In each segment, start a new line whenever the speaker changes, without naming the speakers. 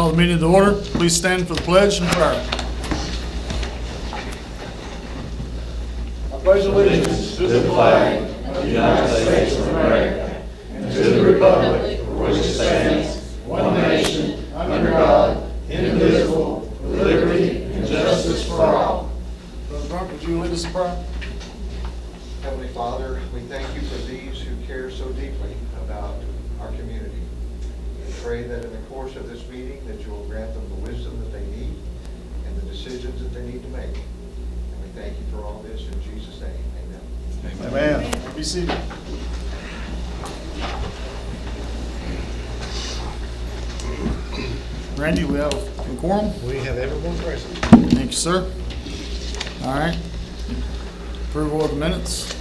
Call the meeting to order. Please stand for the pledge and prayer. I pledge allegiance to the flag of the United States of America and to the republic for which it stands, one nation, under God, indivisible, with liberty and justice for all. Brother Brunk, would you lead us in prayer?
Heavenly Father, we thank you for these who care so deeply about our community. We pray that in the course of this meeting that you will grant them the wisdom that they need and the decisions that they need to make. And we thank you for all this in Jesus' name. Amen.
Amen. Be seated. Randy, we have a quorum?
We have everyone present.
Thank you, sir. All right. Approval of the minutes.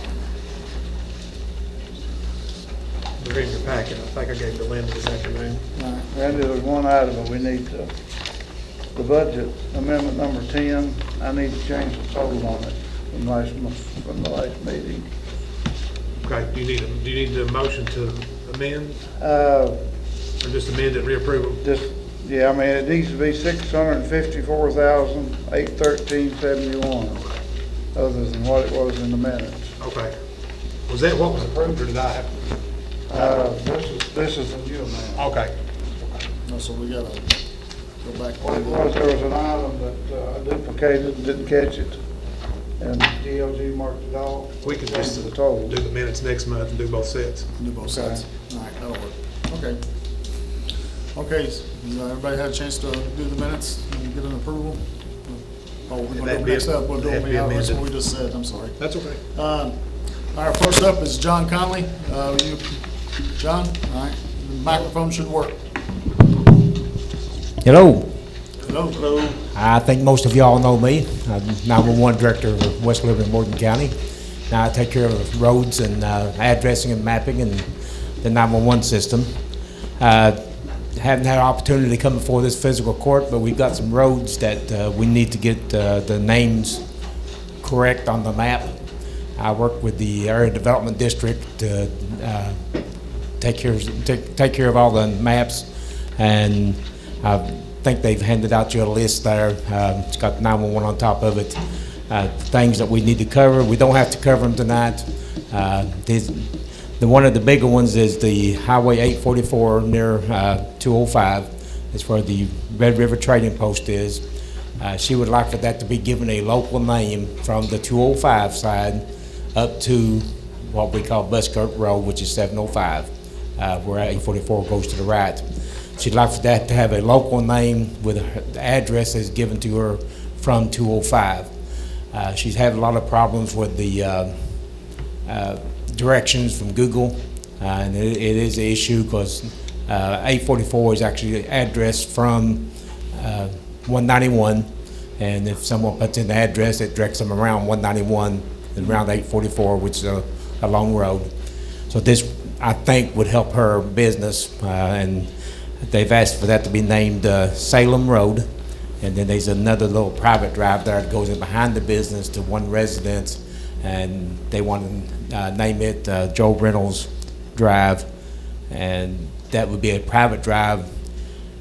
They're in your packet. I think I gave the Linda this afternoon.
All right.
Randy, there's one item that we need to, the budget amendment number 10, I need to change the total on it from the last meeting.
Okay, do you need the motion to amend
Uh,
or just amend it, reapprove it?
just, yeah, I mean, it needs to be 654,813.71, other than what it was in the minutes.
Okay. Was that what was approved or did I have?
This is a new amendment.
Okay.
No, so we gotta go back.
What it was, there was an item that I duplicated, didn't catch it, and DLG marked it off.
We could
Changed
just
the total.
do the minutes next month and do both sets.
Do both sides. All right, that'll work. Okay. Okay, has everybody had a chance to do the minutes and get an approval? Oh, we're gonna do next up, we'll do them, that's what we just said, I'm sorry.
That's okay.
All right, first up is John Conley. John, all right, the microphone should work.
Hello.
Hello.
I think most of y'all know me. I'm 911 Director of West Liberty, Morgan County. Now I take care of roads and addressing and mapping and the 911 system. Haven't had an opportunity to come before this physical court, but we've got some roads that we need to get the names correct on the map. I work with the Area Development District to take care of all the maps, and I think they've handed out you a list there. It's got 911 on top of it. Things that we need to cover. We don't have to cover them tonight. One of the bigger ones is the Highway 844 near 205. It's where the Red River Trading Post is. She would like for that to be given a local name from the 205 side up to what we call Buskirk Road, which is 705, where 844 goes to the right. She'd like for that to have a local name with the address that's given to her from 205. She's had a lot of problems with the directions from Google, and it is an issue because 844 is actually addressed from 191, and if someone puts in the address, it directs them around 191 and around 844, which is a long road. So this, I think, would help her business, and they've asked for that to be named Salem Road, and then there's another little private drive there that goes in behind the business to one residence, and they want to name it Joe Reynolds Drive, and that would be a private drive.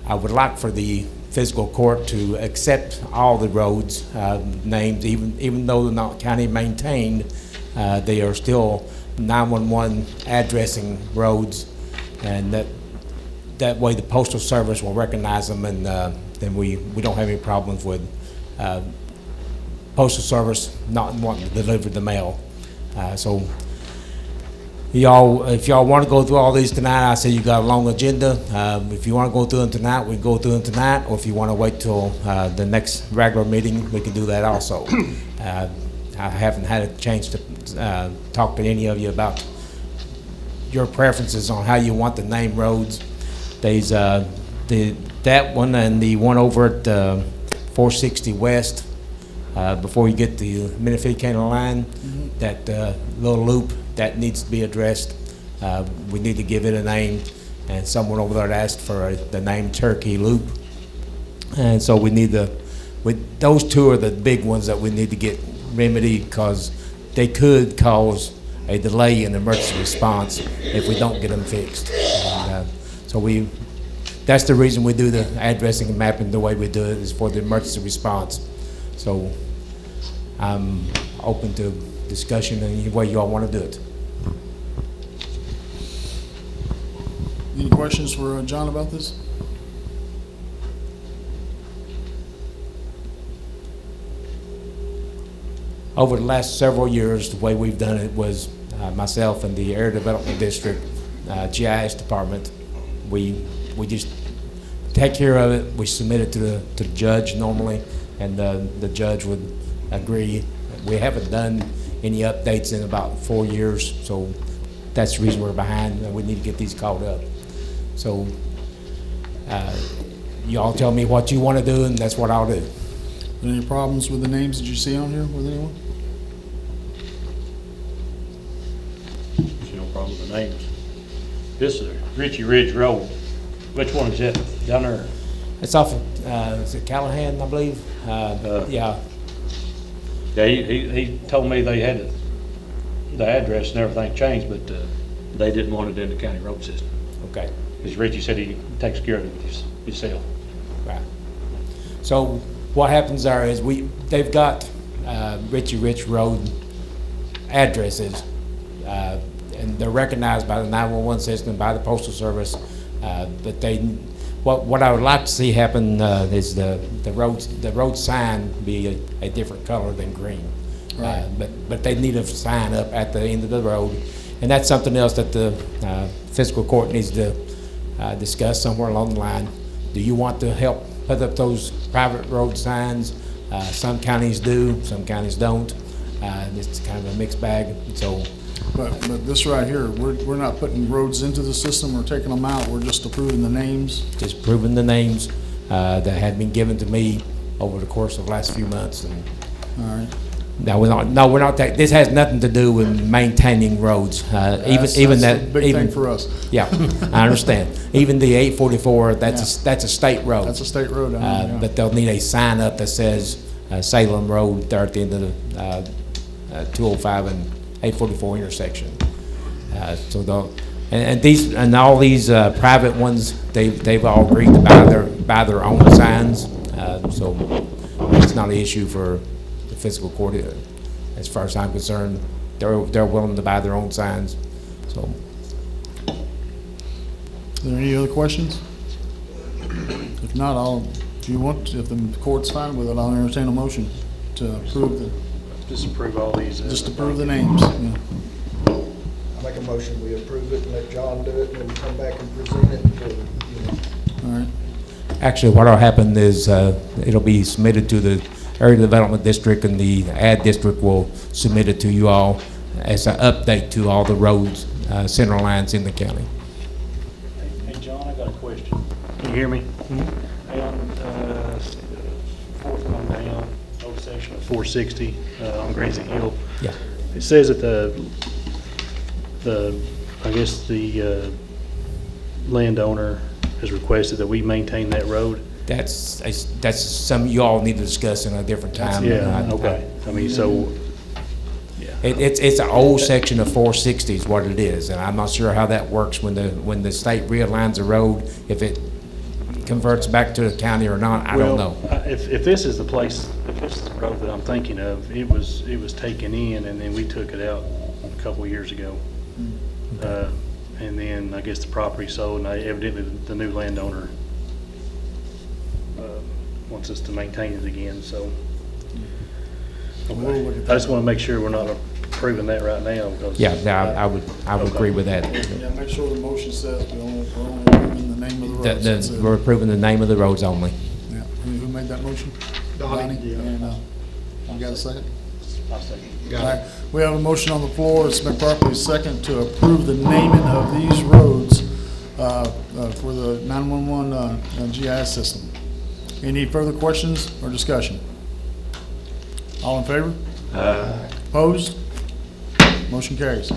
I would like for the fiscal court to accept all the roads names, even though they're not county maintained, they are still 911 addressing roads, and that way the Postal Service will recognize them, and then we don't have any problems with Postal Service not wanting to deliver the mail. So if y'all want to go through all these tonight, I say you got a long agenda. If you want to go through them tonight, we can go through them tonight, or if you want to wait till the next regular meeting, we can do that also. I haven't had a chance to talk to any of you about your preferences on how you want the name roads. There's that one and the one over at 460 West, before you get the Menifee County line, that little loop, that needs to be addressed. We need to give it a name, and someone over there asked for the name Turkey Loop, and so we need those two are the big ones that we need to get remedied, because they could cause a delay in emergency response if we don't get them fixed. And, so that's the reason we do the addressing and mapping the way we do it, is for the emergency response. So I'm open to discussion any way you all want to do it.
Any questions for John about this?
Over the last several years, the way we've done it was myself and the Area Development District GIS department. We just take care of it. We submit it to the judge normally, and the judge would agree. We haven't done any updates in about 4 years, so that's the reason we're behind, and we need to get these caught up. So you all tell me what you want to do, and that's what I'll do.
Any problems with the names that you see on here with anyone?
There's no problem with the names. This is Ritchie Ridge Road. Which one is that down there?
It's off of, is it Callahan, I believe? Yeah.
Yeah, he told me they had the address and everything changed, but they didn't want it in the county road system.
Okay.
Because Richie said he takes care of it himself.
Right. So what happens there is they've got Ritchie Rich Road addresses, and they're recognized by the 911 system, by the Postal Service, but what I would like to see happen is the road sign be a different color than green.
Right.
But they need a sign up at the end of the road, and that's something else that the fiscal court needs to discuss somewhere along the line. Do you want to help put up those private road signs? Some counties do, some counties don't. It's kind of a mixed bag. So,
But this right here, we're not putting roads into the system or taking them out. We're just approving the names.
just proving the names that had been given to me over the course of the last few months. And
All right.
we're not. This has nothing to do with maintaining roads.
That's
that
a big thing for us.
Yeah, I understand. Even the 844, that's a state road.
That's a state road. I know, yeah.
But they'll need a sign up that says Salem Road there at the end of the 205 and 844 intersection. So they'll and all these private ones, they've all agreed to buy their own signs. So it's not an issue for the fiscal court. As far as I'm concerned, they're willing to buy their own signs. So.
Are there any other questions? If not, if the court's fine with it, I'll entertain a motion to approve
Just approve all these.
just approve the names. Yeah.
I make a motion, we approve it and let John do it, and then come back and present it for,
All right.
Actually, what'll happen is it'll be submitted to the Area Development District, and the Ad District will submit it to you all as an update to all the roads, center lines in the county.
Hey, John, I got a question. Can you hear me? Hey, on fourth one down, old section of 460 on Gracie Hill.
Yeah.
It says that I guess the landowner has requested that we maintain that road.
That's something you all need to discuss in a different time.
Yeah, okay. I mean, so, yeah.
It's an old section of 460 is what it is, and I'm not sure how that works when the state realigns the road, if it converts back to the county or not, I don't know.
If this is the place, if this is the road that I'm thinking of, it was taken in and then we took it out a couple of years ago. And then I guess the property sold, and evidently the new landowner wants us to maintain it again, so.
We'll look at
I just want to make sure we're not approving that right now, because.
Yeah, I would agree with that.
Yeah, make sure the motion says we're only approving the name of the roads. That's it.
We're approving the name of the roads only.
Yeah. Who made that motion? Donnie? And, you got a second?
I'll second.
All right. We have a motion on the floor. It's been properly second to approve the naming of these roads for the 911 GIS system. Any further questions or discussion? All in favor? Opposed? Motion carries.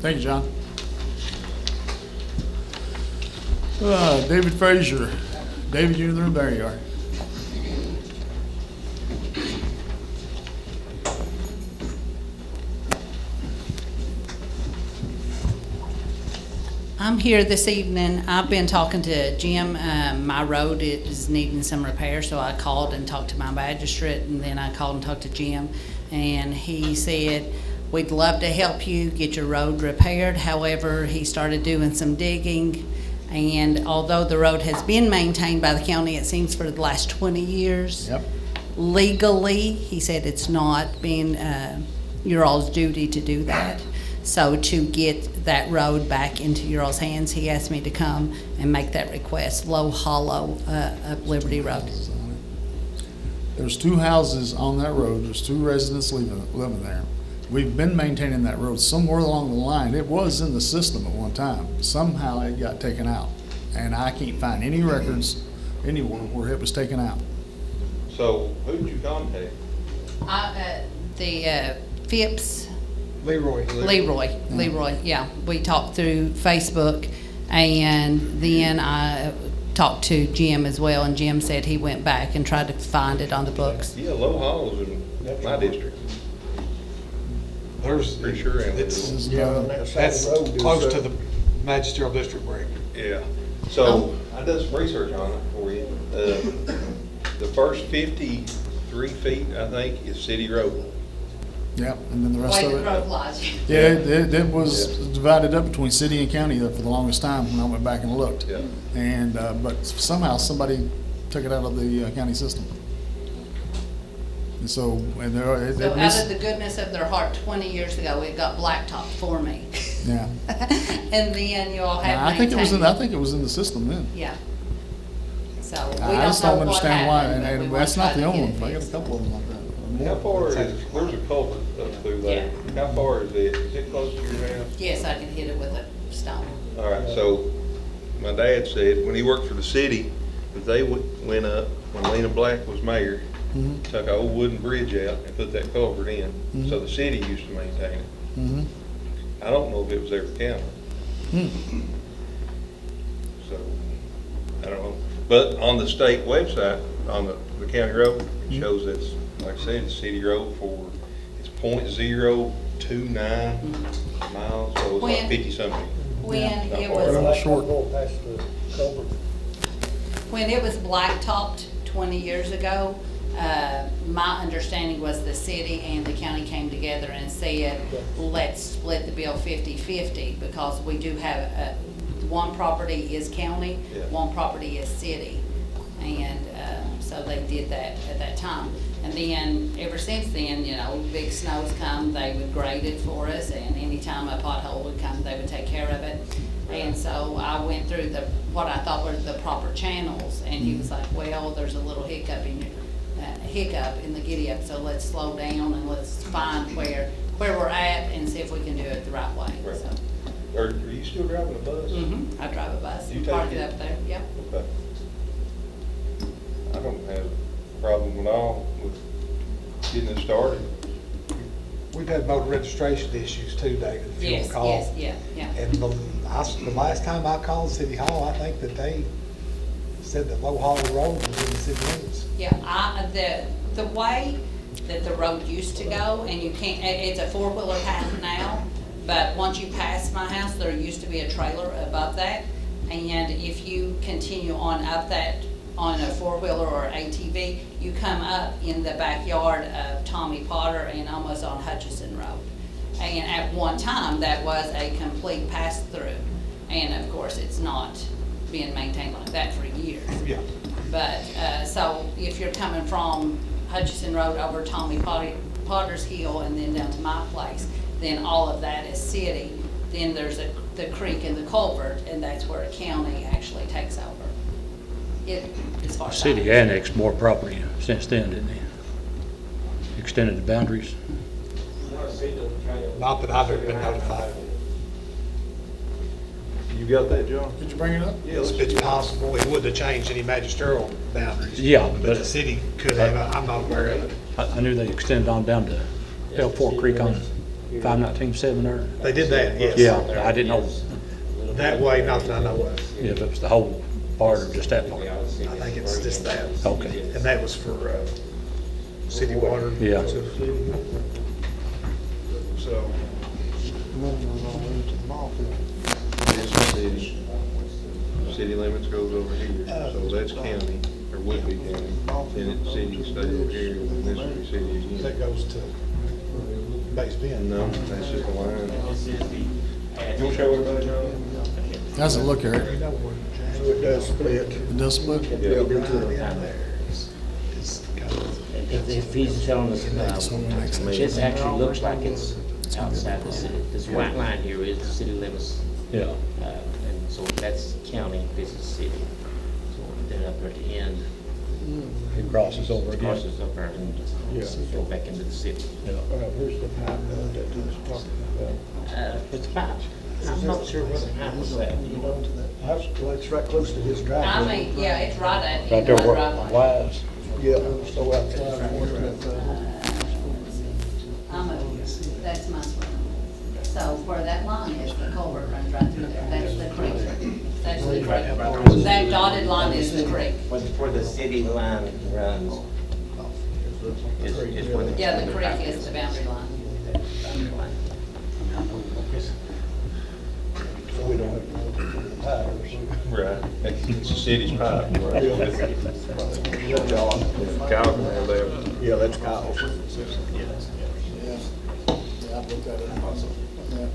Thank you, John. David Frazier. David, you're in the room. There you are.
I'm here this evening. I've been talking to Jim. My road is needing some repair, so I called and talked to my magistrate, and then I called and talked to Jim. And he said, we'd love to help you get your road repaired. However, he started doing some digging, and although the road has been maintained by the county, it seems for the last 20 years.
Yep.
Legally, he said it's not been your all's duty to do that. So to get that road back into your all's hands, he asked me to come and make that request, Low Hollow up Liberty Road.
There's 2 houses on that road, there's 2 residents living there. We've been maintaining that road somewhere along the line. It was in the system at one time. Somehow it got taken out. And I can't find any records anywhere where it was taken out.
So who'd you contact?
The Phipps,
Leroy.
Leroy, yeah. We talked through Facebook, and then I talked to Jim as well, and Jim said he went back and tried to find it on the books.
Yeah, Low Hollow's in my district.
There's,
Pretty sure I am.
it's,
Yeah, on that side
that's
of the road is,
close to the magisterial district break.
Yeah. So I did some research on it for you. The first 53 feet, I think, is city road.
Yep, and then the rest
Way
of
the
it.
road lies.
Yeah, it was divided up between city and county for the longest time when I went back and looked.
Yeah.
And, but somehow somebody took it out of the county system. And so, and there,
So out of the goodness of their heart, 20 years ago, it got blacktopped for me.
yeah.
And then you all have
I think it was in,
maintained
I think it was in the system then.
Yeah. So we
I just don't
know what
understand why,
happened, but we
and
wanna
that's not
try
the
to
only
get
one,
it
I got a
fixed.
couple of them like that.
How far is, there's a culvert up through there. How far is it? Is it close to your house?
Yes, I can hit it with a stone.
All right, so my dad said when he worked for the city, that they went up when Lena Black was mayor, took an old wooden bridge out and put that culvert in. So the city used to maintain it.
Mm-hmm.
I don't know if it was ever counted. So, I don't know. But on the state website, on the county road, it shows it's, like I said, it's city road for, it's .029 miles, so it's like
When-
50 something.
When
Not
it
far.
was,
Short.
Go past the culvert.
when it was blacktopped 20 years ago, my understanding was the city and the county came together and said, let's split the bill 50-50 because we do have, one property is county,
Yeah.
one property is city. And so they did that at that time. And then, ever since then, you know, big snows come, they would grade it for us, and anytime a pothole would come, they would take care of it. And so I went through what I thought were the proper channels, and he was like, well, there's a little hiccup in the giddy up, so let's slow down and let's find where we're at and see if we can do it the right way.
Right.
So,
Are you still driving a bus?
I drive a bus,
You take
park it
it?
up there, yep.
Okay. I don't have a problem at all with getting it started.
We've had voter registration issues too, David, if you
Yes,
recall.
yes, yeah.
And the last time I called City Hall, I think that they said that Low Hollow Road was in the city limits.
Yeah, the way that the road used to go, and you can't, it's a four-wheeler path now, but once you pass my house, there used to be a trailer above that, and if you continue on up that, on a four-wheeler or ATV, you come up in the backyard of Tommy Potter and almost on Hutchison Road. And at one time, that was a complete pass-through, and of course, it's not being maintained like that for years.
Yeah.
But, so if you're coming from Hutchison Road over Tommy Potter's Hill and then down to my place, then all of that is city. Then there's the creek and the culvert, and that's where a county actually takes over. As far as I
City
understand.
annexed more property since then, didn't they? Extended the boundaries.
Not that I've ever been notified.
You got that, John?
Did you bring it up?
Yeah,
It's possible, it wouldn't have changed any magisterial boundaries.
Yeah,
But
but-
the city could have, I'm not aware of it.
I knew they extended on down to Elk Creek on 519-7 there.
They did that, yes.
Yeah, I didn't know
That way, not that I know of.
if it was the whole part or just that part.
I think it's just that.
Okay.
And that was for, city water.
Yeah.
So, this is city. City limits goes over here, so that's county, or would be county. Then it's city, stay over here, and this would be city
That
again.
goes to base bin.
No, that's just a line. You want to show everybody, John?
How's it look, Eric?
So it does split.
It does split?
If he's telling us,
So the next section.
this actually looks like it's outside the city. This white line here is the city limits.
Yeah.
And so that's county, this is city. So then up there at the end,
It crosses over
it
again.
crosses up there and go back into the city.
Here's the pipe that he's talking about.
It's pipe. I'm not sure where the pipe was at, you know?
It's right close to his
I
driveway.
mean, yeah, it's right at.
Right there where
driveway.
Wise.
Yeah, so outside.
That's my swim. So where that line is, the culvert runs right through there, that's the creek. That's the creek. That dotted line is the creek.
Where the city line runs is where the.
Yeah, the creek is the boundary line.
So we don't have to look for the tires.
Right, it's the city's pipe. Kyle can have that.
Yeah, that's Kyle's.
Yeah, I've looked at it. Yeah.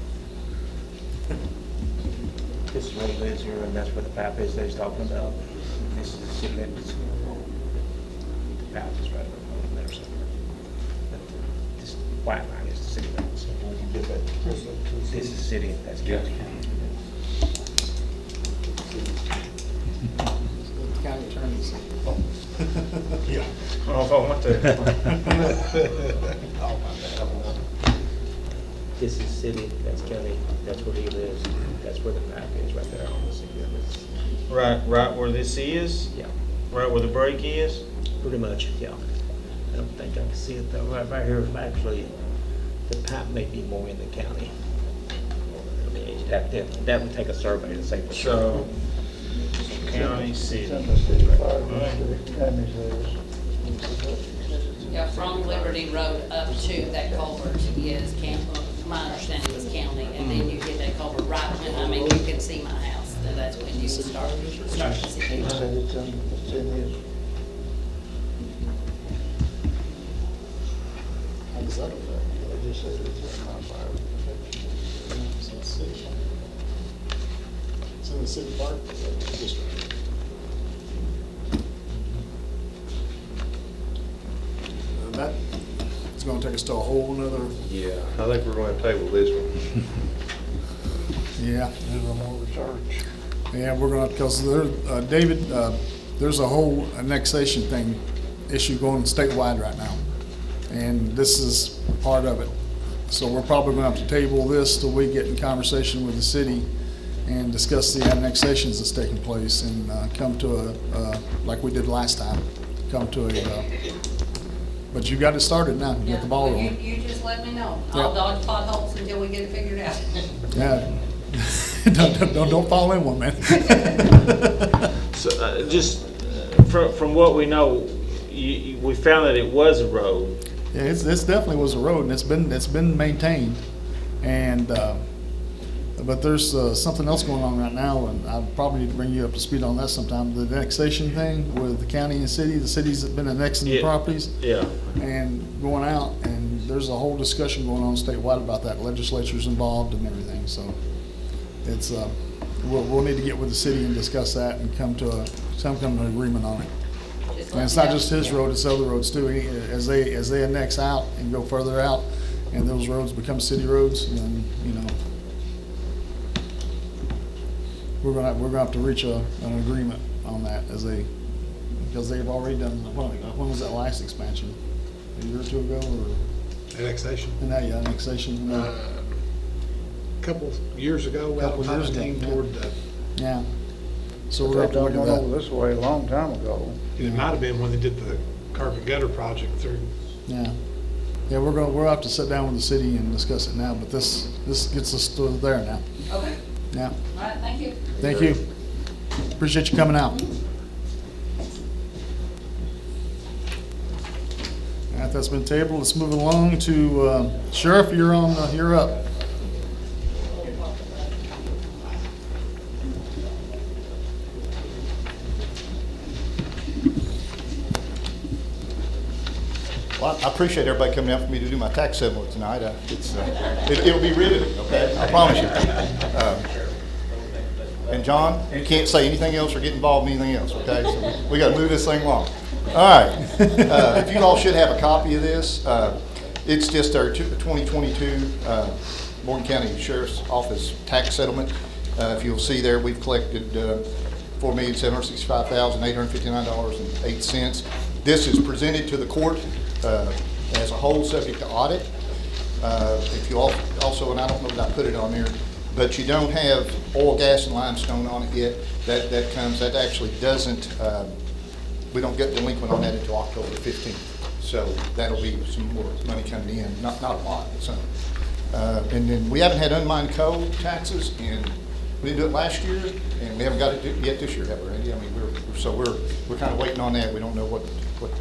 This is what it is here, and that's where the pipe is that he's talking about. This is the city limits. The pipe is right over there somewhere. But this white line is the city limits. This is city, that's county.
The county attorneys.
Yeah.
Oh, if I want to.
This is city, that's county, that's where he lives, that's where the pipe is, right there on the city limits.
Right where this is,
Yeah,
right where the break is.
pretty much, yeah. I don't think I can see it though, right here, actually, the pipe may be more in the county. I mean, that would take a survey to say for sure.
So, county, city.
It's in the city fire district, Tammy's there.
Yeah, from Liberty Road up to that culvert is my understanding was county, and then you get that culvert right when, I mean, you can see my house, and that's when you start to see.
He said it's in his.
How does that affect?
They just said it's in my fire protection.
It's in the city. It's in the city park district. That is gonna take us to a whole nother,
Yeah, I think we're going to table this one.
Yeah.
Do a more research.
Yeah, we're gonna, because there, David, there's a whole annexation thing, issue going statewide right now. And this is part of it. So we're probably gonna have to table this till we get in conversation with the city and discuss the annexations that's taking place and come to a, like we did last time, come to a, but you got it started now, you got the ball
Yeah,
rolling.
you just let me know. I'll
Yeah.
dodge potholes until we get it figured out.
Yeah. Don't fall in one, man.
So, just from what we know, we found that it was a road.
Yeah, it's definitely was a road, and it's been maintained, and but there's something else going on right now, and I probably need to bring you up to speed on that sometime. The annexation thing with the county and city, the cities that have been annexing the
Yeah.
properties
Yeah.
and going out, and there's a whole discussion going on statewide about that. Legislature's involved and everything, so it's we'll need to get with the city and discuss that and come to an agreement on it.
Just
And
let
it's
me
not
know.
just his road, it's other roads too. As they annex out and go further out, and those roads become city roads, then, you know, we're gonna have to reach an agreement on that because they've already done, when was that last expansion? A year or two ago, or,
Annexation.
annexation?
Couple years ago,
Couple
out
years ago,
Palestine
yeah.
toward the,
Yeah. So we're
They
gonna have to look
done
at
one over
that.
this way a long time ago.
it might have been when they did the carpet gutter project through.
Yeah. Yeah, we'll have to sit down with the city and discuss it now, but this gets us to there now.
Okay,
Yeah.
all right, thank you.
Thank you. Appreciate you coming out. All right, that's been tabled. Let's move along to Sheriff, you're up.
Well, I appreciate everybody coming out for me to do my tax settlement tonight. It'll be riveting, okay? I promise you. And John, you can't say anything else or get involved in anything else, okay? So we got to move this thing along. All right. If you all should have a copy of this, it's just our 2022 Morgan County Sheriff's Office tax settlement. If you'll see there, we've collected $4,765,859.08. This is presented to the court as a whole, subject to audit. If you also, and I don't know that I put it on there, but you don't have oil, gas, and limestone on it yet. That actually doesn't, we don't get delinquent on that until October 15th. So that'll be some more money coming in, not a lot, but some. And then we haven't had unmined coal taxes, and we didn't do it last year, and we haven't got it yet this year, have we, Randy? I mean, we're kind of waiting on that. We don't know what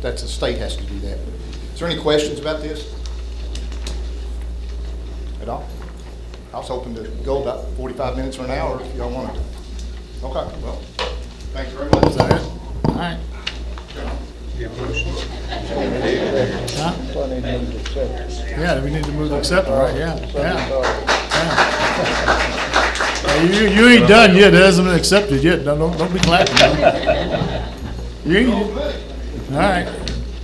that's the state has to do that. Is there any questions about this at all? I was hoping to go about 45 minutes or an hour if y'all wanted to. Okay, well, thank you very much.
Is that it? All right. Yeah, we need to move to accept it, right? Yeah. You ain't done yet. It hasn't been accepted yet. Don't be clapping. You ain't. All right.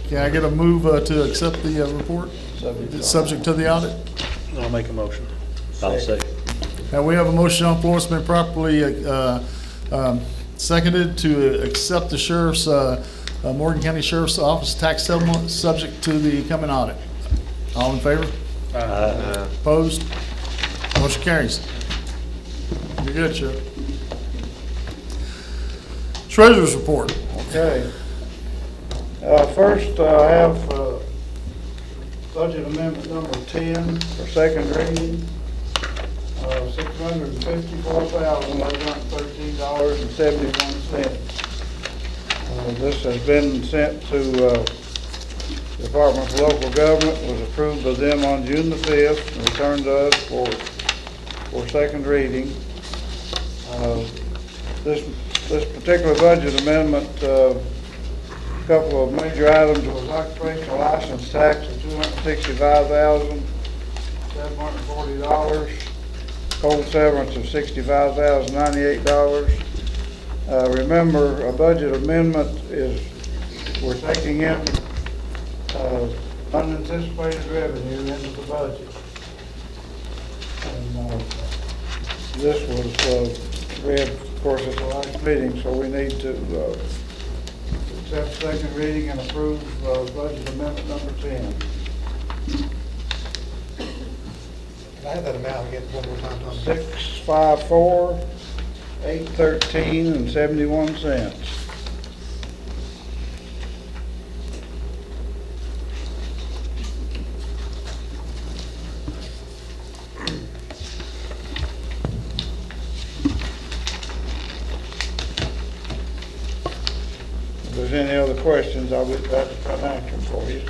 Can I get a move to accept the report? Subject to the audit?
I'll make a motion.
I'll second.
Now, we have a motion on the floor. It's been properly seconded to accept the sheriff's, Morgan County Sheriff's Office tax settlement subject to the coming audit. All in favor? Opposed? Motion carries. You're good, Sheriff. Treasurer's report.
Okay. First, I have budget amendment number 10 for second reading. $654,813.71. This has been sent to Department of Local Government, was approved by them on June the 5th, and returned to us for second reading. This particular budget amendment, a couple of major items was occupational license tax of $265,740, cold severance of $65,098. Remember, a budget amendment is we're taking in unanticipated revenue into the budget. And this was read, of course, at the last meeting, so we need to accept second reading and approve budget amendment number 10.
Can I have that amount again one more time, Tom?
654,813.71. If there's any other questions, I'll be glad to try to answer them for you.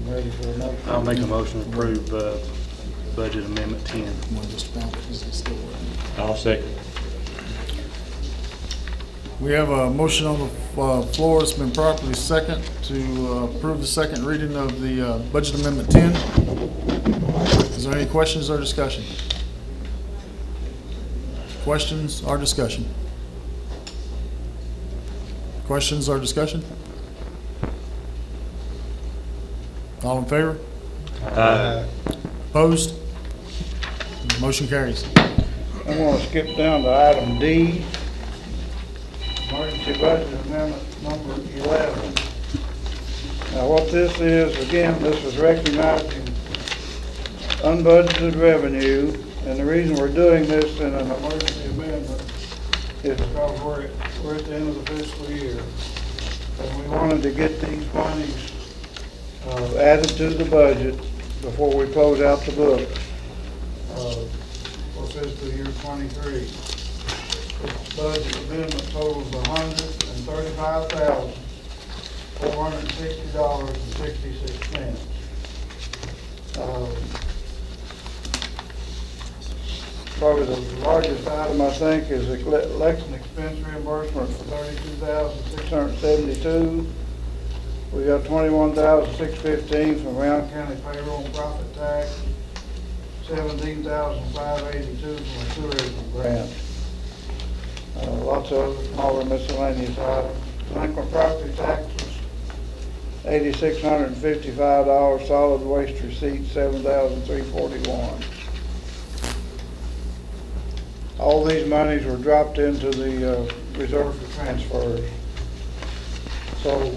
Ready for a motion?
I'll make a motion to approve budget amendment 10.
I'll second.
We have a motion on the floor. It's been properly second to approve the second reading of the budget amendment 10. Is there any questions or discussion? Questions or discussion? Questions or discussion? All in favor? Opposed? Motion carries.
I'm going to skip down to item D, emergency budget amendment number 11. Now what this is, again, this is recognizing unbudgeted revenue, and the reason we're doing this in an emergency amendment is because we're at the end of the fiscal year. And we wanted to get these monies added to the budget before we close out the book for fiscal year 23. This budget amendment totals $135,460.66. Probably the largest item, I think, is election expense reimbursement for $32,672. We got $21,615 from Round County payroll and profit tax, $17,582 from a tourism grant. Lots of other smaller miscellaneous items. Delinquent property taxes, $8,655. Solid waste receipts, $7,341. All these monies were dropped into the reserve for transfers. So,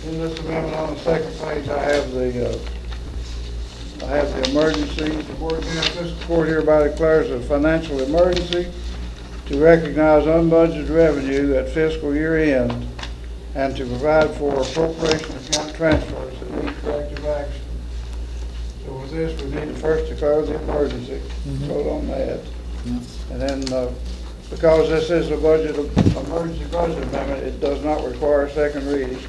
in this amendment on the second page, I have the emergency. The Board of Fiscal Court hereby declares a financial emergency to recognize unbudgeted revenue at fiscal year end and to provide for appropriation account transfers that need corrective action. So with this, we need to first declare the emergency, vote on that. And then, because this is a emergency budget amendment, it does not require a second reading.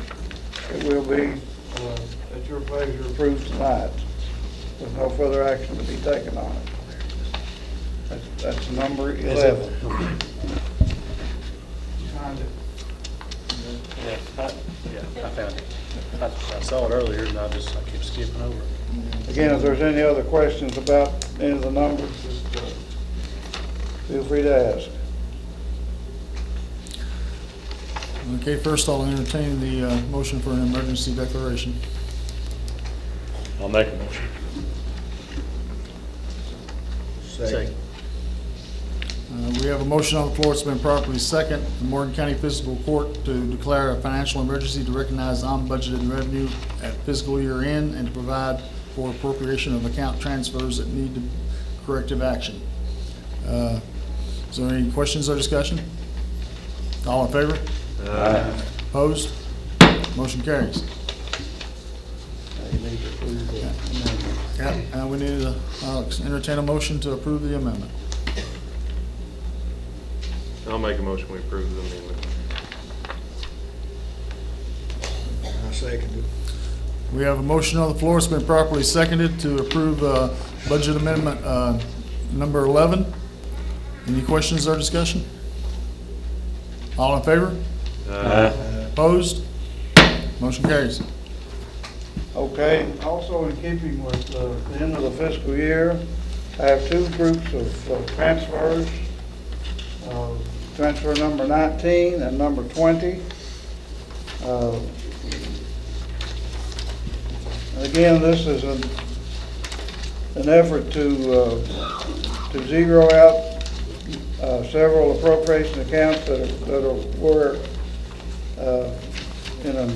It will be, at your pleasure, approved tonight with no further action to be taken on it. That's number 11. You signed it.
Yeah, I found it. I saw it earlier and I kept skipping over it.
Again, if there's any other questions about any of the numbers, just feel free to ask.
Okay, first I'll entertain the motion for an emergency declaration.
I'll make a motion. Second.
We have a motion on the floor. It's been properly second. The Morgan County Fiscal Court to declare a financial emergency to recognize unbudgeted revenue at fiscal year end and to provide for appropriation of account transfers that need corrective action. Is there any questions or discussion? All in favor?
Aye.
Opposed? Motion carries.
You need to approve the amendment.
Yeah, we need to entertain a motion to approve the amendment.
I'll make a motion, we approve the amendment.
I second it.
We have a motion on the floor. It's been properly seconded to approve budget amendment number 11. Any questions or discussion? All in favor?
Aye.
Opposed? Motion carries.
Okay, also in keeping with the end of the fiscal year, I have two groups of transfers. Transfer number 19 and number 20. Again, this is an effort to zero out several appropriation accounts that were in a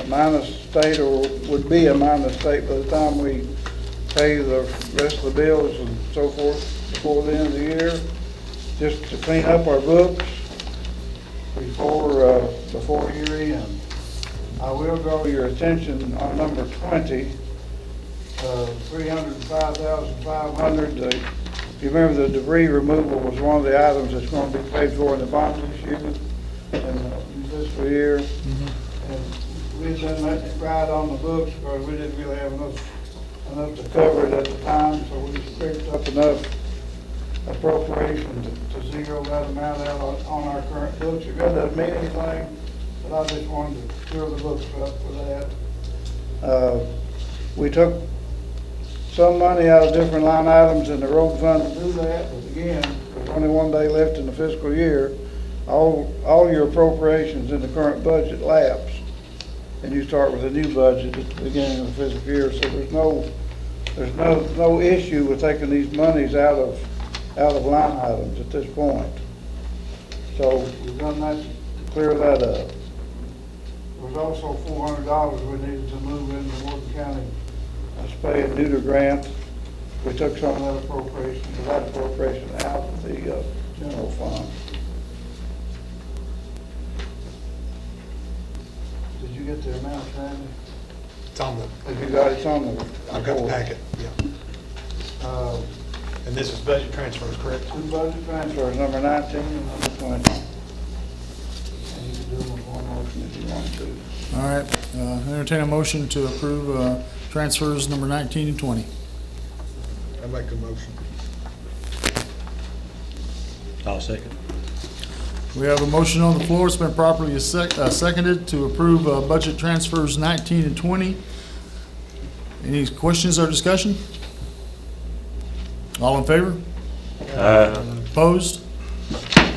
minus state or would be a minus state by the time we pay the rest of the bills and so forth before the end of the year, just to clean up our books before year end. I will draw your attention on number 20, $305,500. You remember the debris removal was one of the items that's going to be paid for in the bond issue in this year. And we had done that right on the books because we didn't really have enough to cover it at the time, so we just picked up enough appropriation to zero that amount out on our current books. It really doesn't mean anything, but I just wanted to clear the books up for that. We took some money out of different line items in the road fund to do that, but again, there's only one day left in the fiscal year. All your appropriations in the current budget lapse, and you start with a new budget at the beginning of the fiscal year. So there's no issue with taking these monies out of line items at this point. So we've done that to clear that up. There was also $400 we needed to move into the Morgan County spay and neuter grant. We took some of that appropriation out of the general fund. get the amount, Randy?
It's on the,
Have you got, it's on the.
I've got the packet, yeah. And this is budget transfers, correct?
Two budget transfers, number 19 and number 20. And you can do them with one motion if you want to.
All right, entertain a motion to approve transfers number 19 and 20.
I make a motion.
I'll second.
We have a motion on the floor. It's been properly seconded to approve budget transfers 19 and 20. Any questions or discussion? All in favor? Opposed?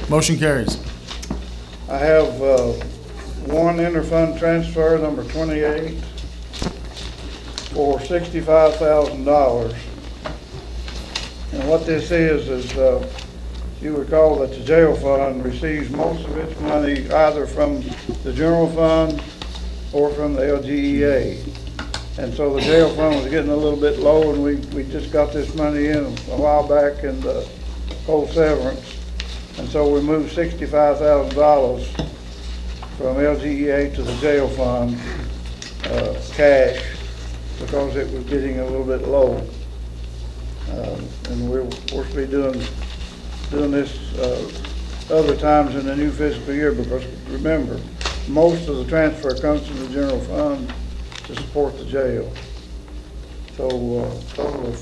Motion carries.
I have one interfund transfer, number 28, for $65,000. And what this is you recall that the jail fund receives most of its money either from the general fund or from the LGEA. And so the jail fund was getting a little bit low, and we just got this money in a while back in the whole severance. And so we moved $65,000 from LGEA to the jail fund, cash, because it was getting a little bit low. And we're supposed to be doing this other times in the new fiscal year, because remember, most of the transfer comes from the general fund to support the jail. So total of,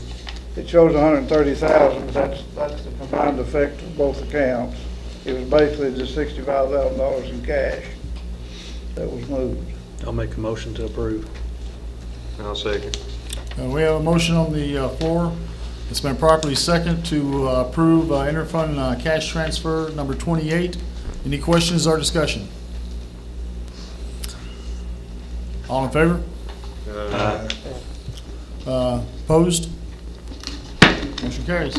it shows 130,000, but that's the combined effect of both accounts. It was basically just $65,000 in cash that was moved.
I'll make a motion to approve.
I'll second.
We have a motion on the floor. It's been properly seconded to approve interfund cash transfer number 28. Any questions or discussion? All in favor? Opposed? Motion carries.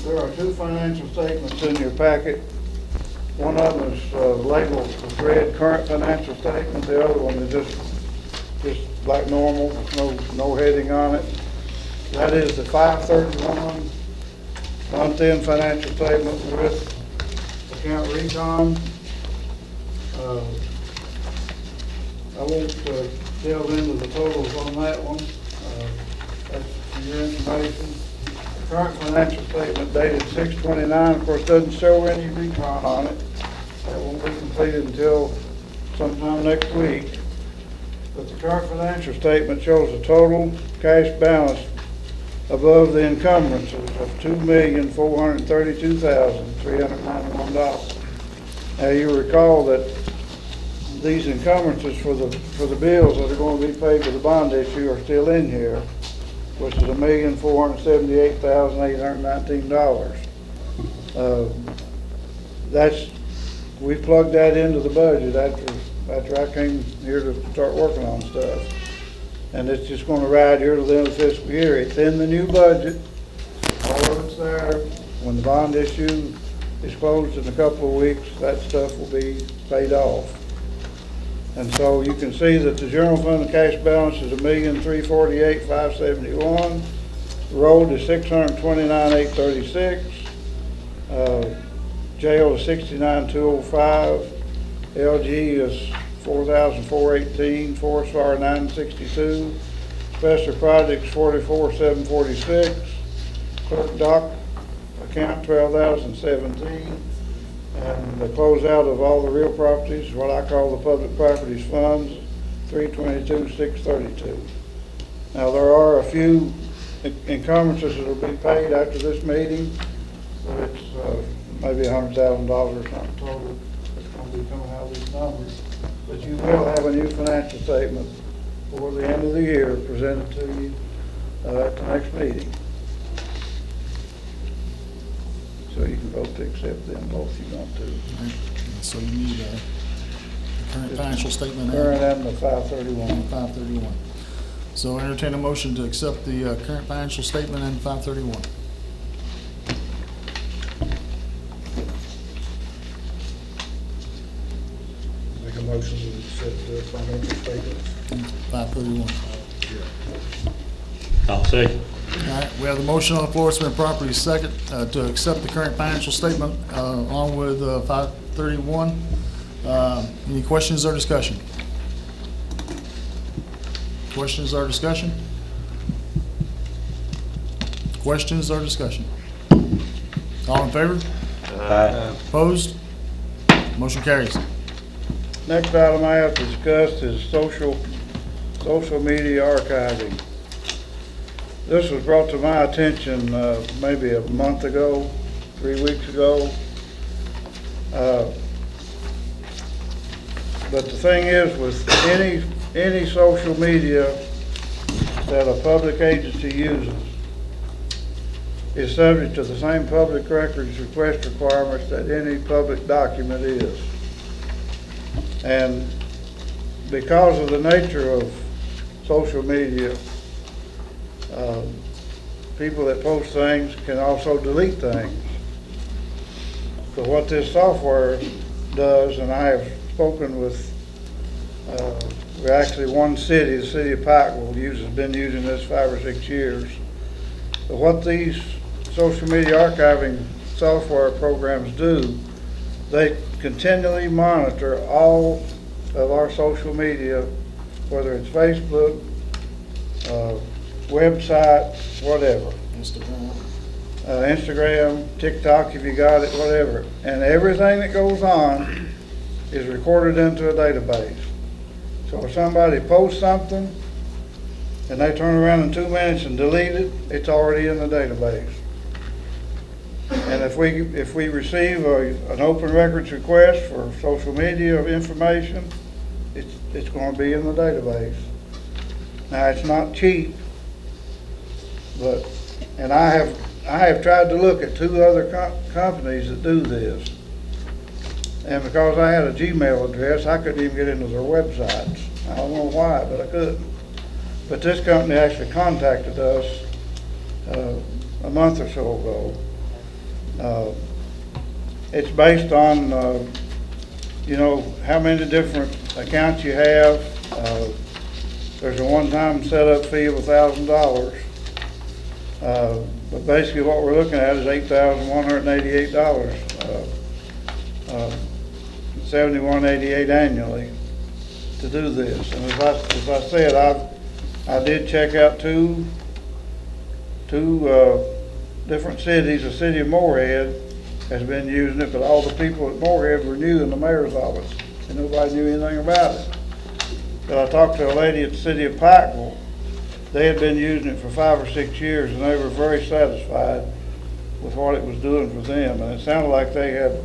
There are two financial statements in your packet. One of them is labeled with red current financial statement. The other one is just like normal, no heading on it. That is the 5/31 month-end financial statement with account recon. I won't delve into the totals on that one. That's for your information. The current financial statement dated 6/29, of course, doesn't show any recon on it. That won't be completed until sometime next week. But the current financial statement shows a total cash balance above the encumbrances of $2,432,391. Now you recall that these encumbrances for the bills that are going to be paid for the bond issue are still in here, which is $1,478,819. We plugged that into the budget after I came here to start working on stuff. And it's just going to ride here till the end of the fiscal year. It's in the new budget. All of it's there. When the bond issue is closed in a couple of weeks, that stuff will be paid off. And so you can see that the general fund cash balance is $1,348,571. The road is $629,836. Jail is $69,205. LG is $4,418, Forest Fire $962, Special Projects $44,746, Clerk Dock account $12,017, and the closeout of all the real properties, what I call the public properties funds, $322,632. Now there are a few encumbrances that will be paid after this meeting, but it's maybe $100,000 or something total that's going to be coming out of these numbers. But you will have a new financial statement before the end of the year presented to you at the next meeting. So you can vote to accept them both if you want to.
So you need a current financial statement.
Current and the 5/31.
5/31. So entertain a motion to accept the current financial statement and 5/31.
Make a motion to accept the financial statements.
5/31.
I'll second.
All right, we have the motion on the floor. It's been properly second to accept the current financial statement along with 5/31. Any questions or discussion? Questions or discussion? Questions or discussion? All in favor? Opposed? Motion carries.
Next item I have to discuss is social media archiving. This was brought to my attention maybe a month ago, 3 weeks ago. But the thing is, with any social media that a public agency uses is subject to the same public records request requirements that any public document is. And because of the nature of social media, people that post things can also delete things. So what this software does, and I have spoken with actually one city, the city of Pikeville, has been using this 5 or 6 years. But what these social media archiving software programs do, they continually monitor all of our social media, whether it's Facebook, website, whatever. Instagram, TikTok, if you got it, whatever. And everything that goes on is recorded into a database. So if somebody posts something and they turn around in 2 minutes and delete it, it's already in the database. And if we receive an open records request for social media information, it's going to be in the database. Now, it's not cheap, and I have tried to look at 2 other companies that do this. And because I had a Gmail address, I couldn't even get into their websites. I don't know why, but I couldn't. But this company actually contacted us a month or so ago. It's based on, how many different accounts you have. There's a one-time setup fee of $1,000. But basically what we're looking at is $8,188, $71.88 annually to do this. And as I said, I did check out two different cities. The city of Moorhead has been using it, but all the people at Moorhead were new in the mayor's office, and nobody knew anything about it. But I talked to a lady at the city of Pikeville. They had been using it for 5 or 6 years, and they were very satisfied with what it was doing for them. And it sounded like they had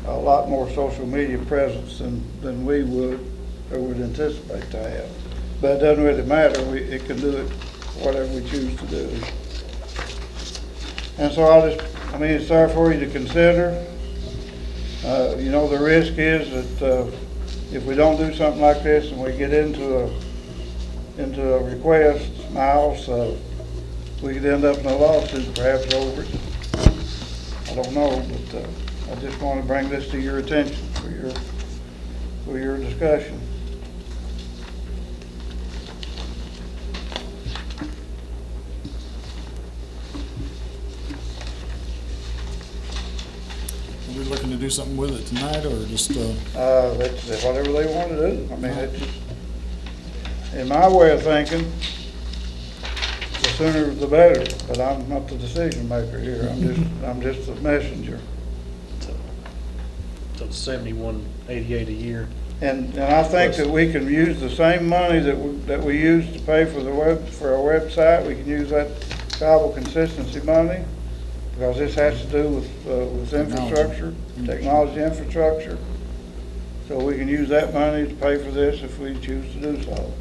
a lot more social media presence than we would or would anticipate to have. But it doesn't really matter. It can do it whatever we choose to do. And so it's there for you to consider. The risk is that if we don't do something like this and we get into a request, Miles, we could end up in a lawsuit perhaps over it. I don't know, but I just want to bring this to your attention for your discussion.
Are we looking to do something with it tonight, or just,
That's whatever they want to do. I mean, it's just, in my way of thinking, the sooner the better, but I'm not the decision maker here. I'm just the messenger.
So it's $71.88 a year.
And I think that we can use the same money that we use to pay for our website. We can use that tribal consistency money, because this has to do with infrastructure, technology infrastructure. So we can use that money to pay for this if we choose to do so.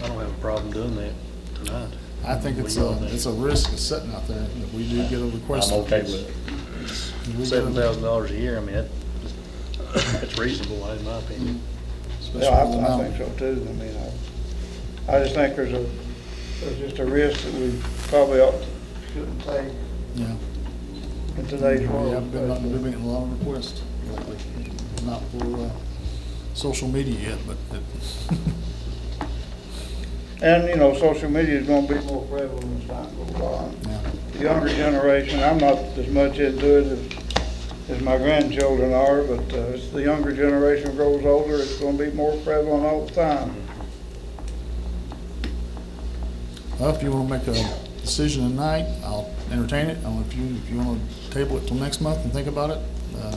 I don't have a problem doing that tonight.
I think it's a risk of sitting out there if we do get a request.
I'm okay with it. $7,000 a year, I mean, that's reasonable, in my opinion.
Yeah, I think so too. I mean, I just think there's just a risk that we probably shouldn't take
Yeah.
in today's world.
I've been getting a lot of requests lately, not for social media yet, but
And, social media is going to be more prevalent as time goes on.
yeah.
The younger generation, I'm not as much into it as my grandchildren are, but as the younger generation grows older, it's going to be more prevalent all the time.
Well, if you want to make a decision tonight, I'll entertain it. If you want to table it till next month and think about it,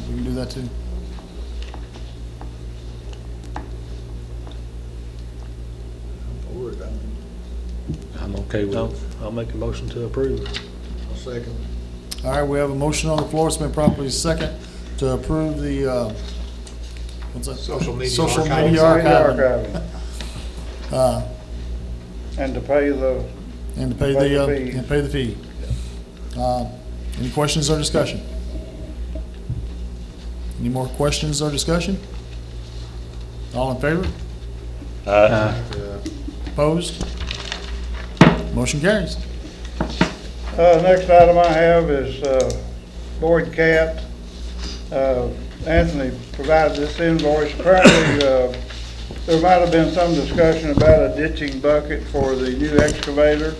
we can do that too.
Forward, I mean,
I'm okay with it. I'll make a motion to approve.
I'll second.
All right, we have a motion on the floor. It's been properly second to approve the, what's that?
Social media
Social
archiving.
media archiving.
Archiving. And to pay the,
And to pay the fee. Any questions or discussion? Any more questions or discussion? All in favor? Opposed? Motion carries.
next item I have is Boyd Cat. Anthony provided this invoice. Apparently, there might have been some discussion about a ditching bucket for the new excavator,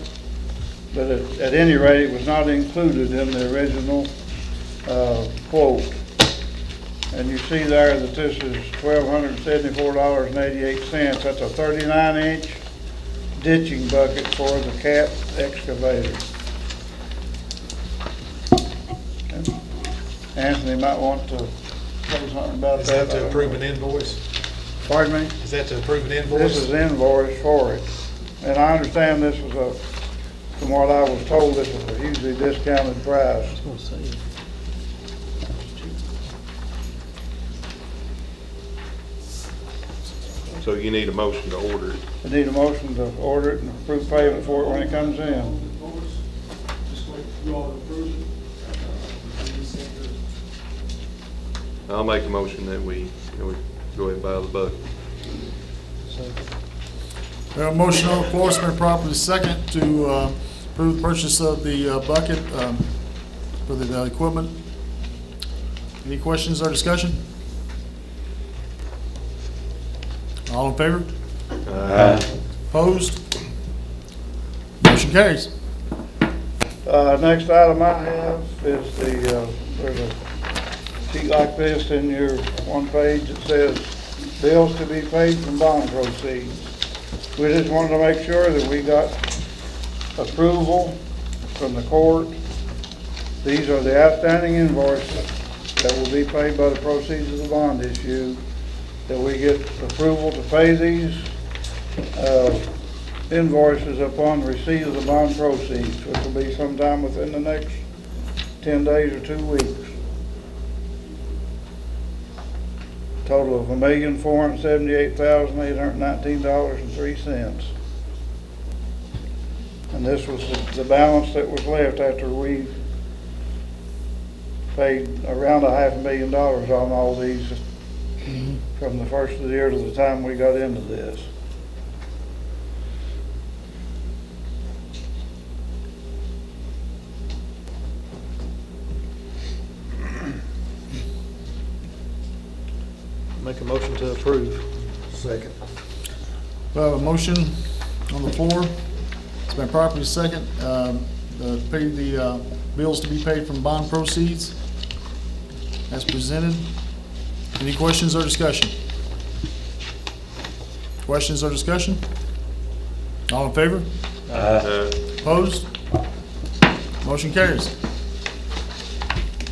but at any rate, it was not included in the original quote. And you see there that this is $1,274.88. That's a 39-inch ditching bucket for the Cat excavator. Okay. Anthony might want to say something about
Is
that.
that to approve an invoice?
Pardon me?
Is that to approve an invoice?
This is invoice for it. And I understand this was from what I was told, this was a hugely discounted price.
So you need a motion to order it.
I need a motion to order it and approve payment for it when it comes in.
I'll make a motion that we go ahead and buy the bucket.
We have a motion on the floor. It's been properly second to approve the purchase of the bucket for the equipment. Any questions or discussion? All in favor? Opposed? Motion carries.
Next item I have is there's a sheet like this in your one page that says bills to be paid from bond proceeds. We just wanted to make sure that we got approval from the court. These are the outstanding invoices that will be paid by the proceeds of the bond issue, that we get approval to pay these invoices upon receipt of the bond proceeds, which will be sometime within the next 10 days or 2 weeks. Total of $1,478,819.03. And this was the balance that was left after we paid around $500,000 on all these from the first of the year to the time we got into this.
Make a motion to approve.
Second.
We have a motion on the floor. It's been properly second to pay the bills to be paid from bond proceeds as presented. Any questions or discussion? Questions or discussion? All in favor? Opposed? Motion carries.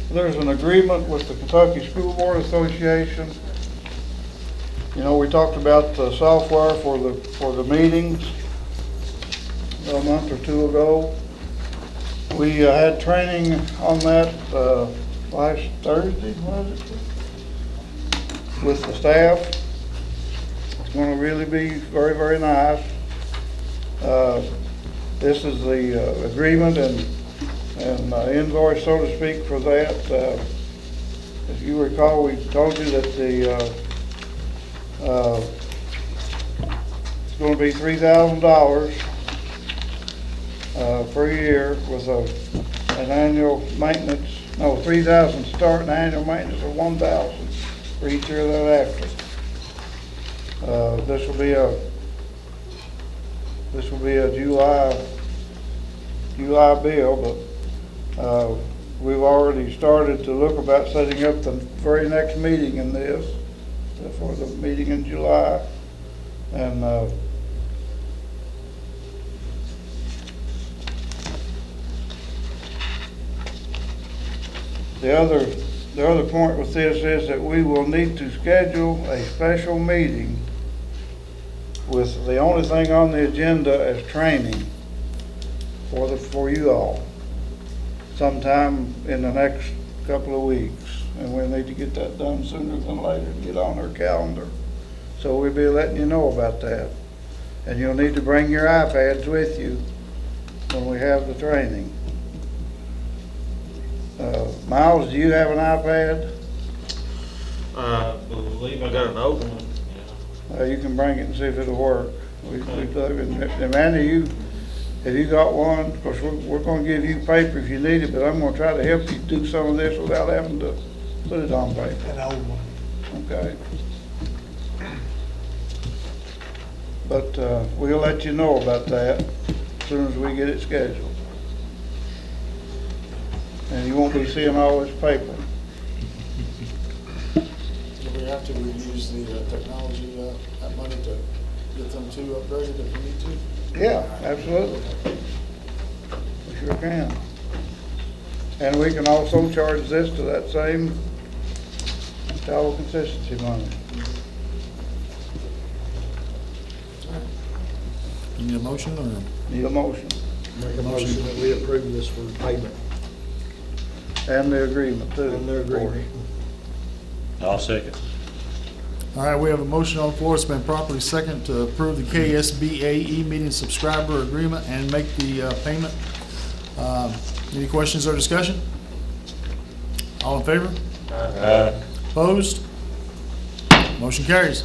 There's an agreement with the Kentucky School Board Association. You know, we talked about the software for the meetings a month or two ago. We had training on that last Thursday, was it? With the staff. It's going to really be very, very nice. This is the agreement and invoice, so to speak, for that. If you recall, we told you that it's going to be $3,000 per year with an annual maintenance. No, $3,000 start and annual maintenance of $1,000 for each year thereafter. This will be a July bill, but we've already started to look about setting up the very next meeting in this, for the meeting in July. And, the other point with this is that we will need to schedule a special meeting with the only thing on the agenda as training for you all sometime in the next couple of weeks. And we'll need to get that done sooner than later to get on our calendar. So we'll be letting you know about that. And you'll need to bring your iPads with you when we have the training. Miles, do you have an iPad?
I believe I got an open one. Yeah.
You can bring it and see if it'll work. And Mandy, have you got one? Of course, we're going to give you paper if you need it, but I'm going to try to help you do some of this without having to put it on paper.
An old one.
Okay. But we'll let you know about that as soon as we get it scheduled. And you won't be seeing all this paper.
If we have to, we use the technology, that money to get them to upgraded if we need to.
Yeah, absolutely. We sure can. And we can also charge this to that same travel consistency money.
You need a motion or?
Need a motion.
Make a motion that we approve this for payment.
And the agreement too.
And the agreement.
I'll second.
All right, we have a motion on the floor. It's been properly second to approve the KSBAE meeting subscriber agreement and make the payment. Any questions or discussion? All in favor? Opposed? Motion carries.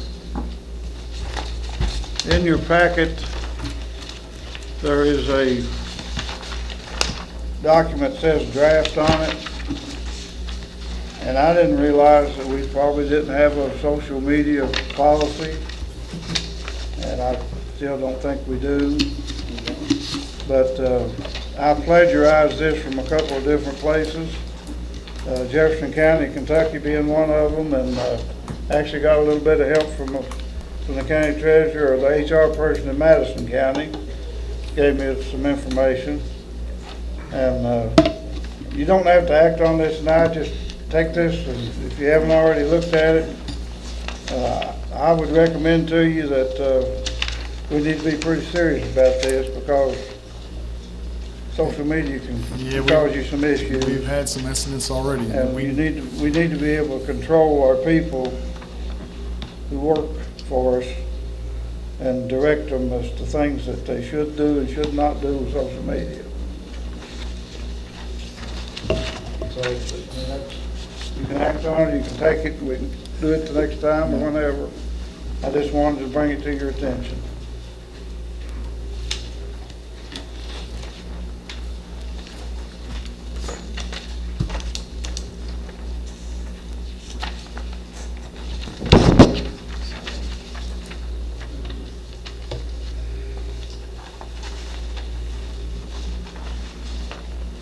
In your packet, there is a document that says draft on it. And I didn't realize that we probably didn't have a social media policy. And I still don't think we do. But I plagiarized this from a couple of different places. Jefferson County, Kentucky being one of them, and actually got a little bit of help from the county treasurer or the HR person in Madison County. Gave me some information. And you don't have to act on this now, just take this, and if you haven't already looked at it, I would recommend to you that we need to be pretty serious about this, because social media can cause you some issues.
We've had some incidents already.
And we need to be able to control our people who work for us and direct them as to things that they should do and should not do with social media. So, you can act on it, you can take it, we can do it the next time or whenever. I just wanted to bring it to your attention.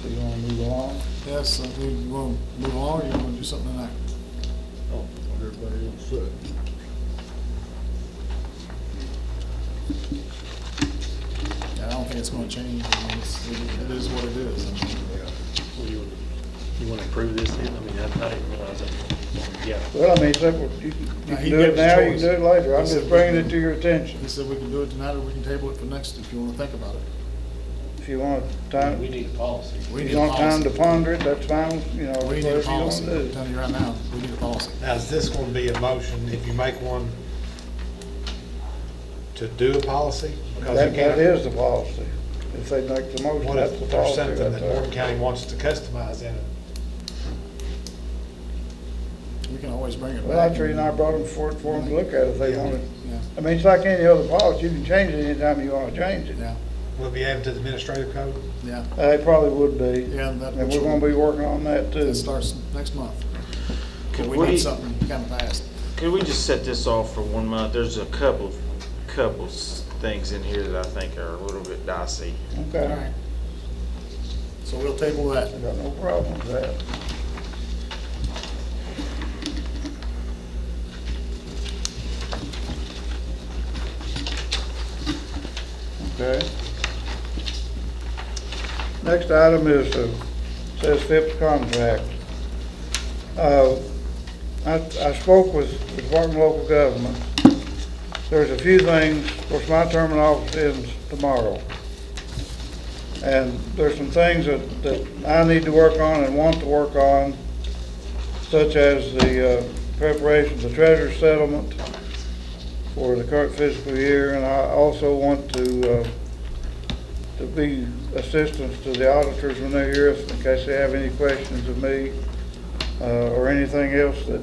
So you want to move along?
Yes, I think you want to move along, or you want to do something tonight?
Oh, what everybody else said.
Yeah, I don't think it's going to change. I mean, it is what it is. I mean,
You want to approve this then? I mean, I didn't realize that. Yeah.
Well, I mean, simple. You
Now,
can
he
do
gave
it
us
now, you can
choice.
do it later. I'm
He
just
said
bringing
we
it to your attention.
He said we can do it tonight, or we can table it for next if you want to think about it.
If you want time,
need a policy.
We
if
need
you
a
want time
policy.
to ponder it, that's fine, you know,
We need
whatever
a
you want
policy.
to
I'm
do.
telling you right now, we need a policy.
Now, is this going to be a motion, if you make one, to do a policy? Because you
That
can't-
is the policy. If they make the motion,
What
that's
if
the
there's
policy.
something
right
that Morgan
there.
County wants to customize in it?
We can always bring it back.
Well, that's the reason I brought them for them to look at if they
Yeah.
wanted.
Yeah,
I mean, it's like any other policy, you can change it anytime you want to change it.
yeah,
Will it be added to the administrative code?
yeah.
It probably would be.
Yeah, and that-
And we're going to be working on that too.
It starts next month.
Could
We
we-
need something kind of fast.
Could we just set this off for 1 month? There's a couple things in here that I think are a little bit dicey.
Okay.
All right. So So we'll table that.
I got no problem with that. Okay. Next item is, says FIPS contract. I spoke with the Department of Local Government. There's a few things, of course, my term in office ends tomorrow. And there's some things that I need to work on and want to work on, such as the preparation of the treasurer's settlement for the current fiscal year, and I also want to be assistance to the auditors when they're here, in case they have any questions of me or anything else that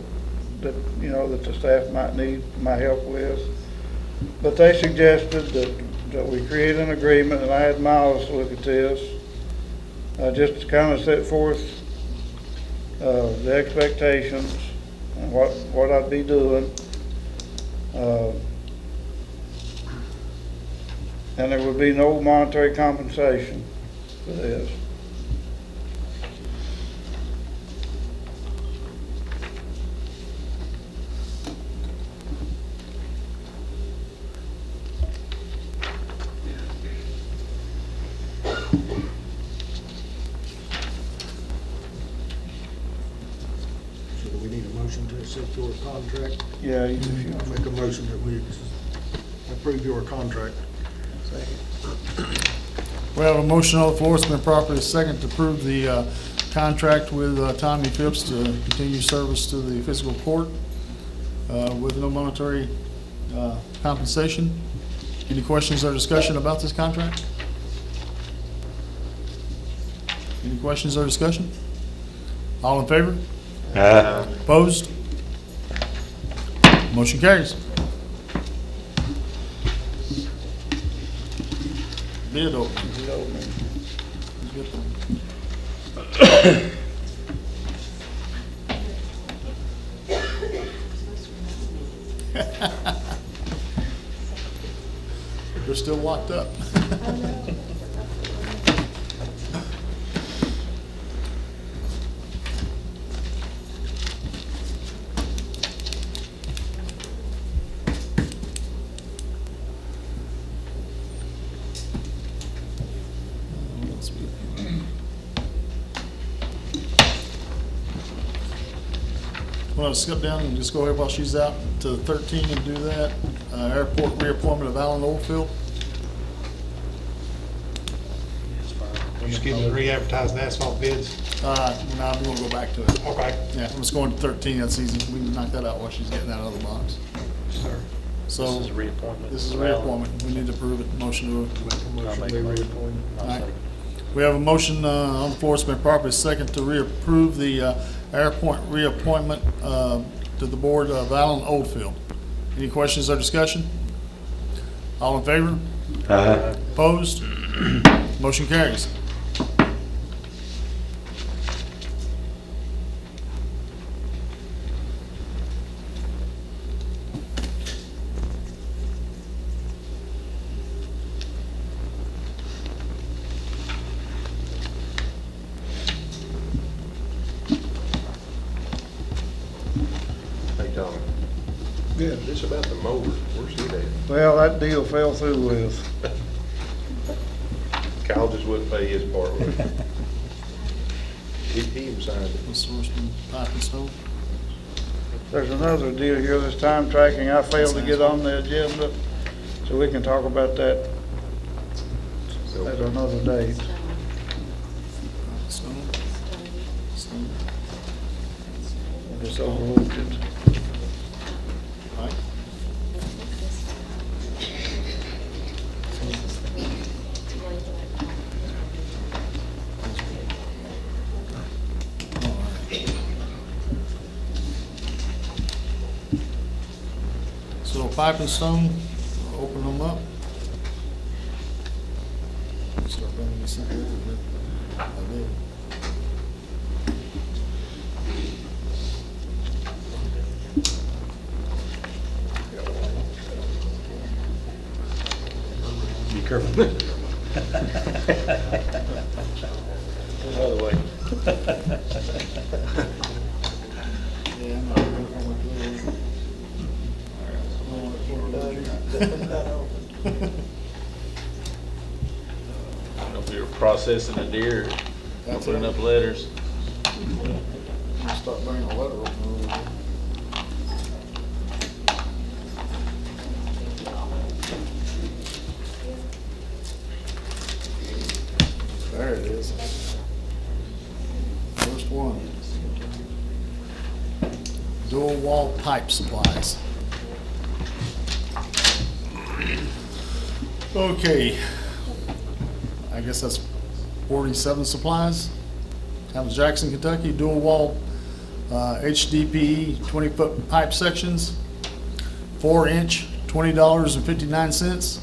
the staff might need my help with. But they suggested that we create an agreement, and I had Miles look at this, just to kind of set forth the expectations and what I'd be doing. And there would be no monetary compensation for this.
So do we need a motion to accept your contract?
Yeah,
I make a motion that we approve your contract.
We have a motion on the floor. It's been properly second to approve the contract with Tommy Phipps to continue service to the fiscal court with no monetary compensation. Any questions or discussion about this contract? Any questions or discussion? All in favor? Opposed? Motion carries. Bid opening. They're still locked up. Want to skip down and just go ahead while she's out to 13 and do that? Airport reappointment of Alan Oldfield.
Just getting to re-advertise the asphalt bids.
No, I'm going to go back to it.
Okay.
Yeah, I'm just going to 13. That's easy. We can knock that out while she's getting that other box.
Sir.
So
This is a reappointment.
This is a reappointment. We need to approve it. Motion to.
I'll make a motion. I'll
All right.
second.
We have a motion on the floor. It's been properly second to reapprove the airport reappointment to the board of Alan Oldfield. Any questions or discussion? All in favor? Opposed? Motion carries.
Hey, Tommy,
Yeah.
this about the mower, where's he at?
Well, that deal fell through with.
Kyle just wouldn't pay his part. He even signed it.
Ms. Horseman, pipe and stove.
There's another deal here, this time tracking. I failed to get on the agenda, so we can talk about that at another date.
Stone. Stone.
I just overlooked it.
Pipe. So pipe and stone, open them up. Start running this in here. I did.
Be careful.
Another way.
Yeah, I'm not gonna come with
I don't know if you're processing a deer,
That's
putting
it.
up letters.
Start bringing a letter opener over. There it is. First one. Dual wall pipe supplies. Okay. I guess that's 47 supplies. That was Jackson, Kentucky, dual wall HDPE 20-foot pipe sections, 4-inch, $20.59,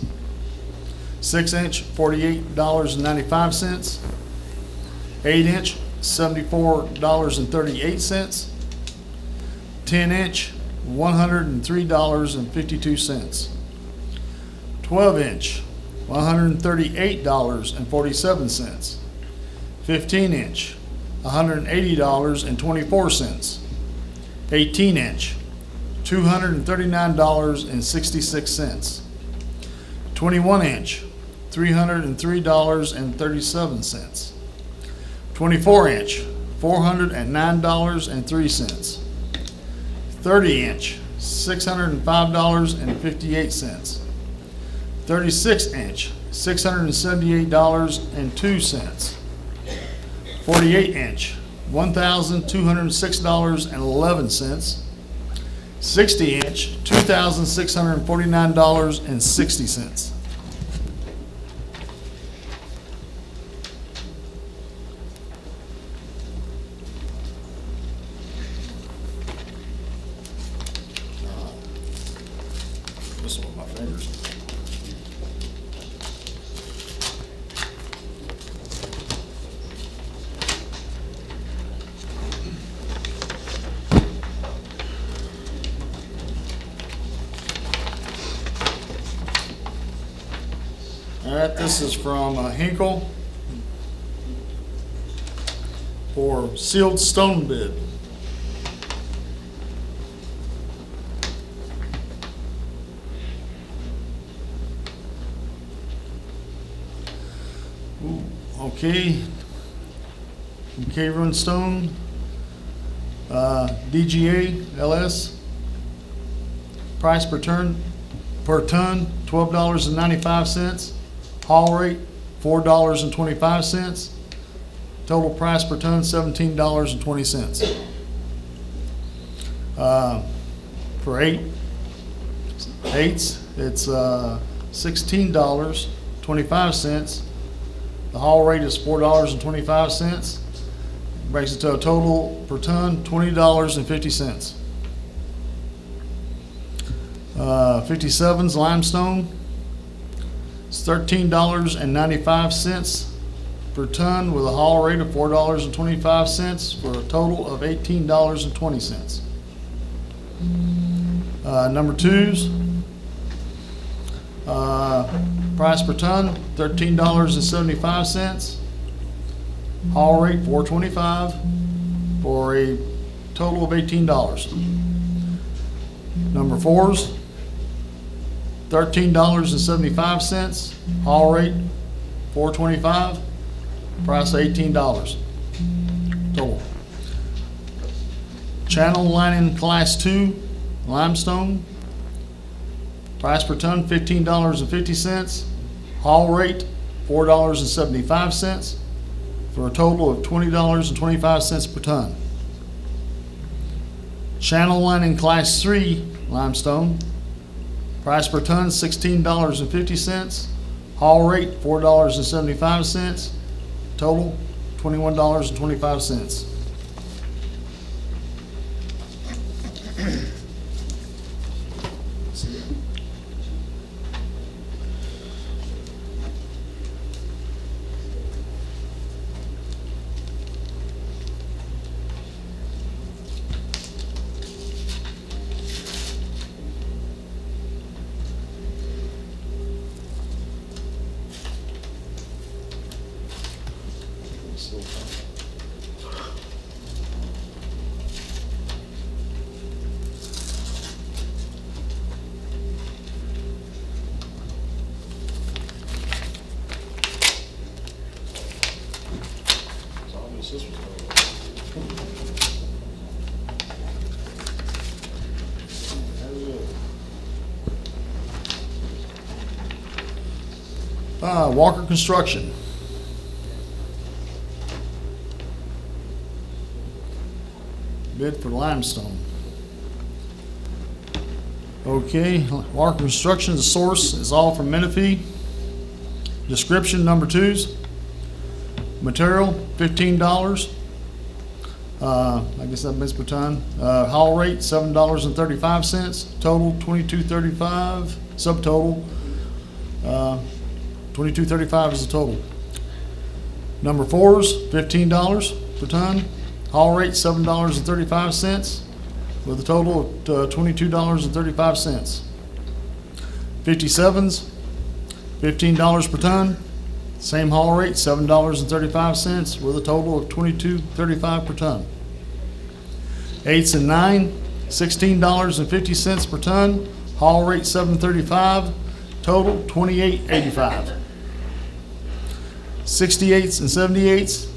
6-inch, $48.95, 8-inch, $74.38, 10-inch, $103.52, 12-inch, $138.47, 15-inch, $180.24, 18-inch, $239.66, 21-inch, $303.37, 24-inch, $409.03, 30-inch, $605.58, 36-inch, $678.02, 48-inch, $1,206.11, 60-inch, $2,649.60. This one with my fingers. All right, this is from Hinkle for sealed stone bid. Ooh, okay. Okay, Run Stone, DGA LS. Price per ton, $12.95. Haul rate, $4.25. Total price per ton, $17.20. For eights, it's $16.25. The haul rate is $4.25. Brings it to a total per ton, $20.50. 57's limestone. It's $13.95 per ton with a haul rate of $4.25 for a total of $18.20. Number twos, price per ton, $13.75. Haul rate, $4.25 for a total of $18. Number fours, $13.75. Haul rate, $4.25. Price $18 total. Channel lining class 2 limestone. Price per ton $15.50. Haul rate $4.75 for a total of $20.25 per ton. Channel lining class 3 limestone. Price per ton $16.50. Haul rate $4.75. Total $21.25. this was Walker Construction. Bid for limestone. Okay, Walker Construction, the source is all from Menifee. Description, number twos. Material, $15. I guess that means per ton. Haul rate, $7.35. Total, $22.35. Subtotal, $22.35 is the total. Number fours, $15 per ton. Haul rate, $7.35, with a total of $22.35. 57s, $15 per ton. Same haul rate, $7.35, with a total of $22.35 per ton. 8s and 9, $16.50 per ton. Haul rate, $7.35. Total, $28.85. 68s and 78s,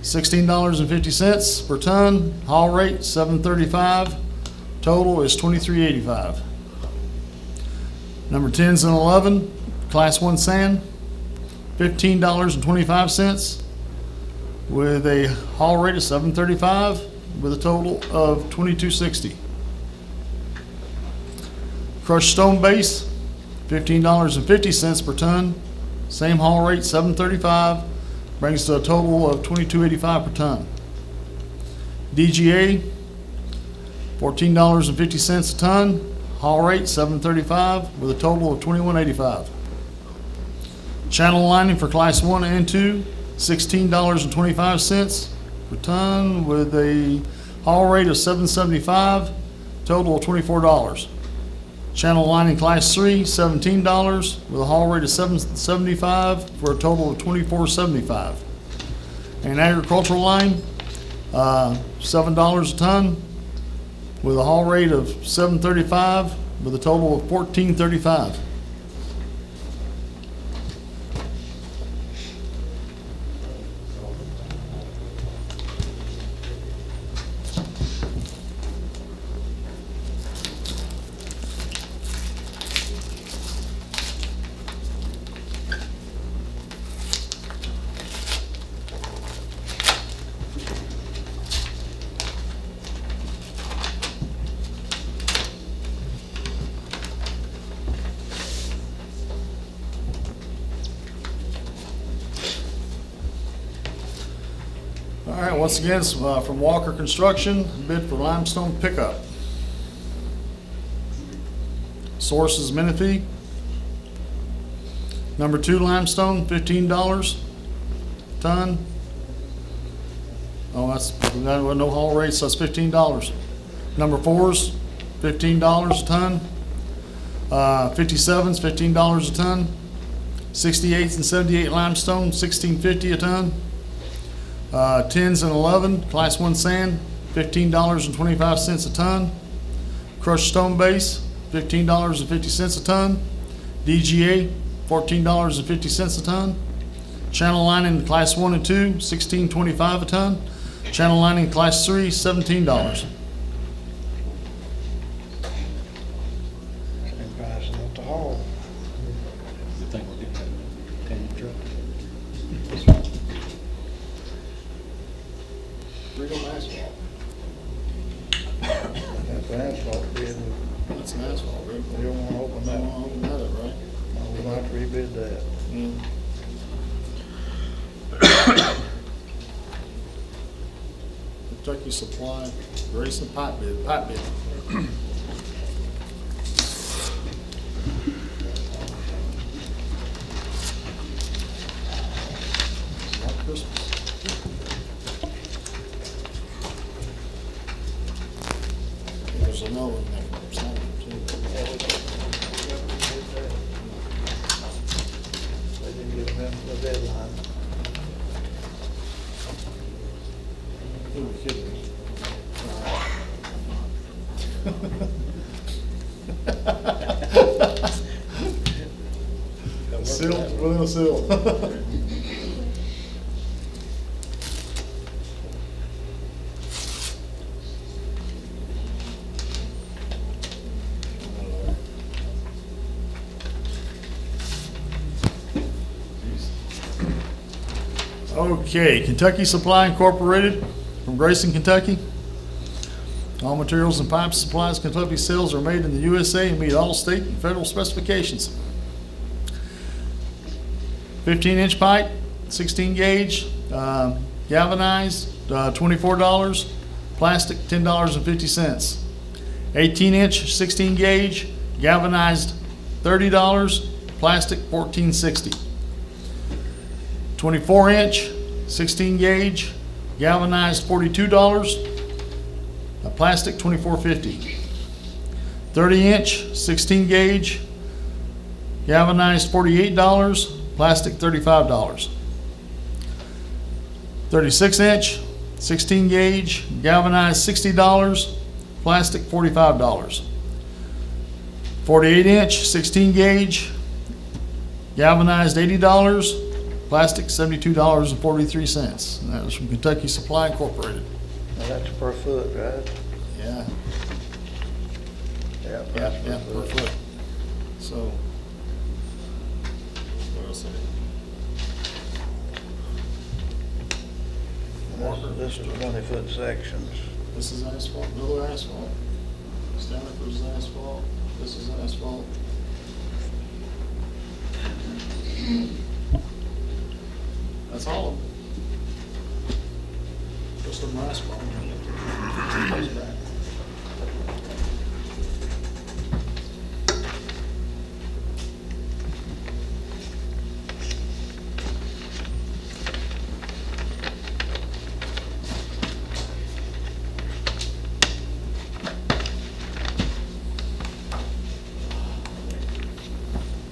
$16.50 per ton. Haul rate, $7.35. Total is $23.85. Number 10s and 11, Class 1 sand, $15.25, with a haul rate of $7.35, with a total of $22.60. Crushed stone base, $15.50 per ton. Same haul rate, $7.35, brings to a total of $22.85 per ton. DGA, $14.50 a ton. Haul rate, $7.35, with a total of $21.85. Channel lining for Class 1 and 2, $16.25 per ton, with a haul rate of $7.75, total of $24. Channel lining Class 3, $17, with a haul rate of $7.75, for a total of $24.75. And agricultural line, $7 a ton, with a haul rate of $7.35, with a total of $14.35. All right, once again, it's from Walker Construction, bid for limestone pickup. Source is Menifee. Number 2 limestone, $15 ton. Oh, that was no haul rate, so that's $15. Number 4s, $15 a ton. 57s, $15 a ton. 68s and 78 limestone, $16.50 a ton. 10s and 11, Class 1 sand, $15.25 a ton. Crushed stone base, $15.50 a ton. DGA, $14.50 a ton. Channel lining Class 1 and 2, $16.25 a ton. Channel lining Class 3, $17.
And passing out the hall.
You think we'll get that 10 truck?
Asphalt.
That's an asphalt bid.
That's an asphalt, right?
You don't wanna open that.
Don't open that up, right?
We're gonna have to rebid that.
Kentucky Supply, Grayson pipe bid. Like Christmas. There's another one there. Sign it, too.
They didn't get them the deadline.
Who are you kidding me? Seal, within a seal. Okay, Kentucky Supply Incorporated from Grayson, Kentucky. All materials and pipes, supplies, Kentucky sales are made in the USA and meet all state and federal specifications. 15-inch pipe, 16 gauge, galvanized, $24, plastic, $10.50. 18-inch, 16 gauge, galvanized, $30, plastic, $14.60. 24-inch, 16 gauge, galvanized, $42, plastic, $24.50. 30-inch, 16 gauge, galvanized, $48, plastic, $35. 36-inch, 16 gauge, galvanized, $60, plastic, $45. 48-inch, 16 gauge, galvanized, $80, plastic, $72.43. And that was from Kentucky Supply Incorporated.
Now, that's per foot, right?
Yeah,
Yeah,
yeah, per foot. So,
This is 20-foot sections.
this is asphalt, another asphalt. Stanford's asphalt, this is asphalt. That's all of them. Just some asphalt. Goes back.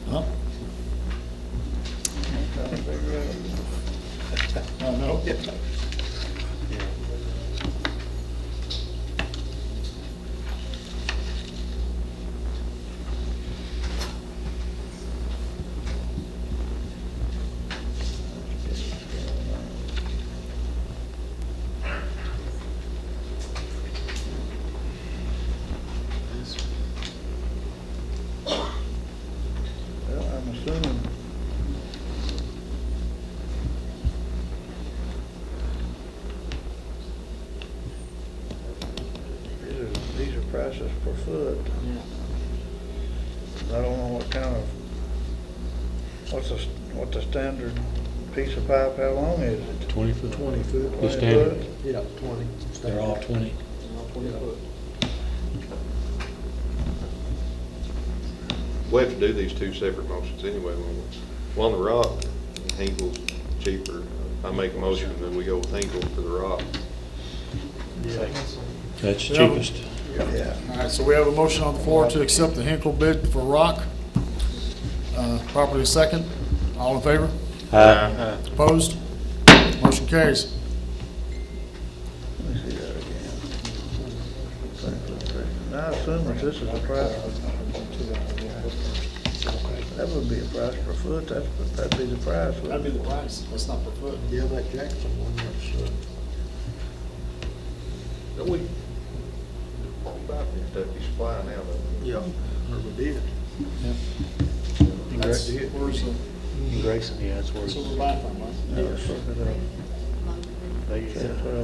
Well,
Trying to figure out.
I know.
Well, I'm assuming. These are prices per foot. I don't know what kind of, what's the standard piece of pipe, how long is it?
20 foot.
20 foot.
20
standard.
foot?
Yeah, 20.
They're all 20.
All 20 foot.
We have to do these two separate motions anyway. One, the rock, and Hinkle's cheaper. I make a motion and then we go with Hinkle for the rock.
That's
cheapest.
Yeah.
All right, so we have a motion on the floor to accept the Hinkle bid for rock. Properly second. All in favor? Opposed? Motion carries.
Let me see that again. Now, I assume that this is the price. That would be a price per foot, that'd be the price.
That'd be the price. That's not per foot.
Yeah, that Jackson one, that's,
Don't we about Kentucky Supply now, don't we?
yeah, or we did.
That's, where's the,
In Grayson, yeah, that's where
that's
it's,
where we're buying from, right?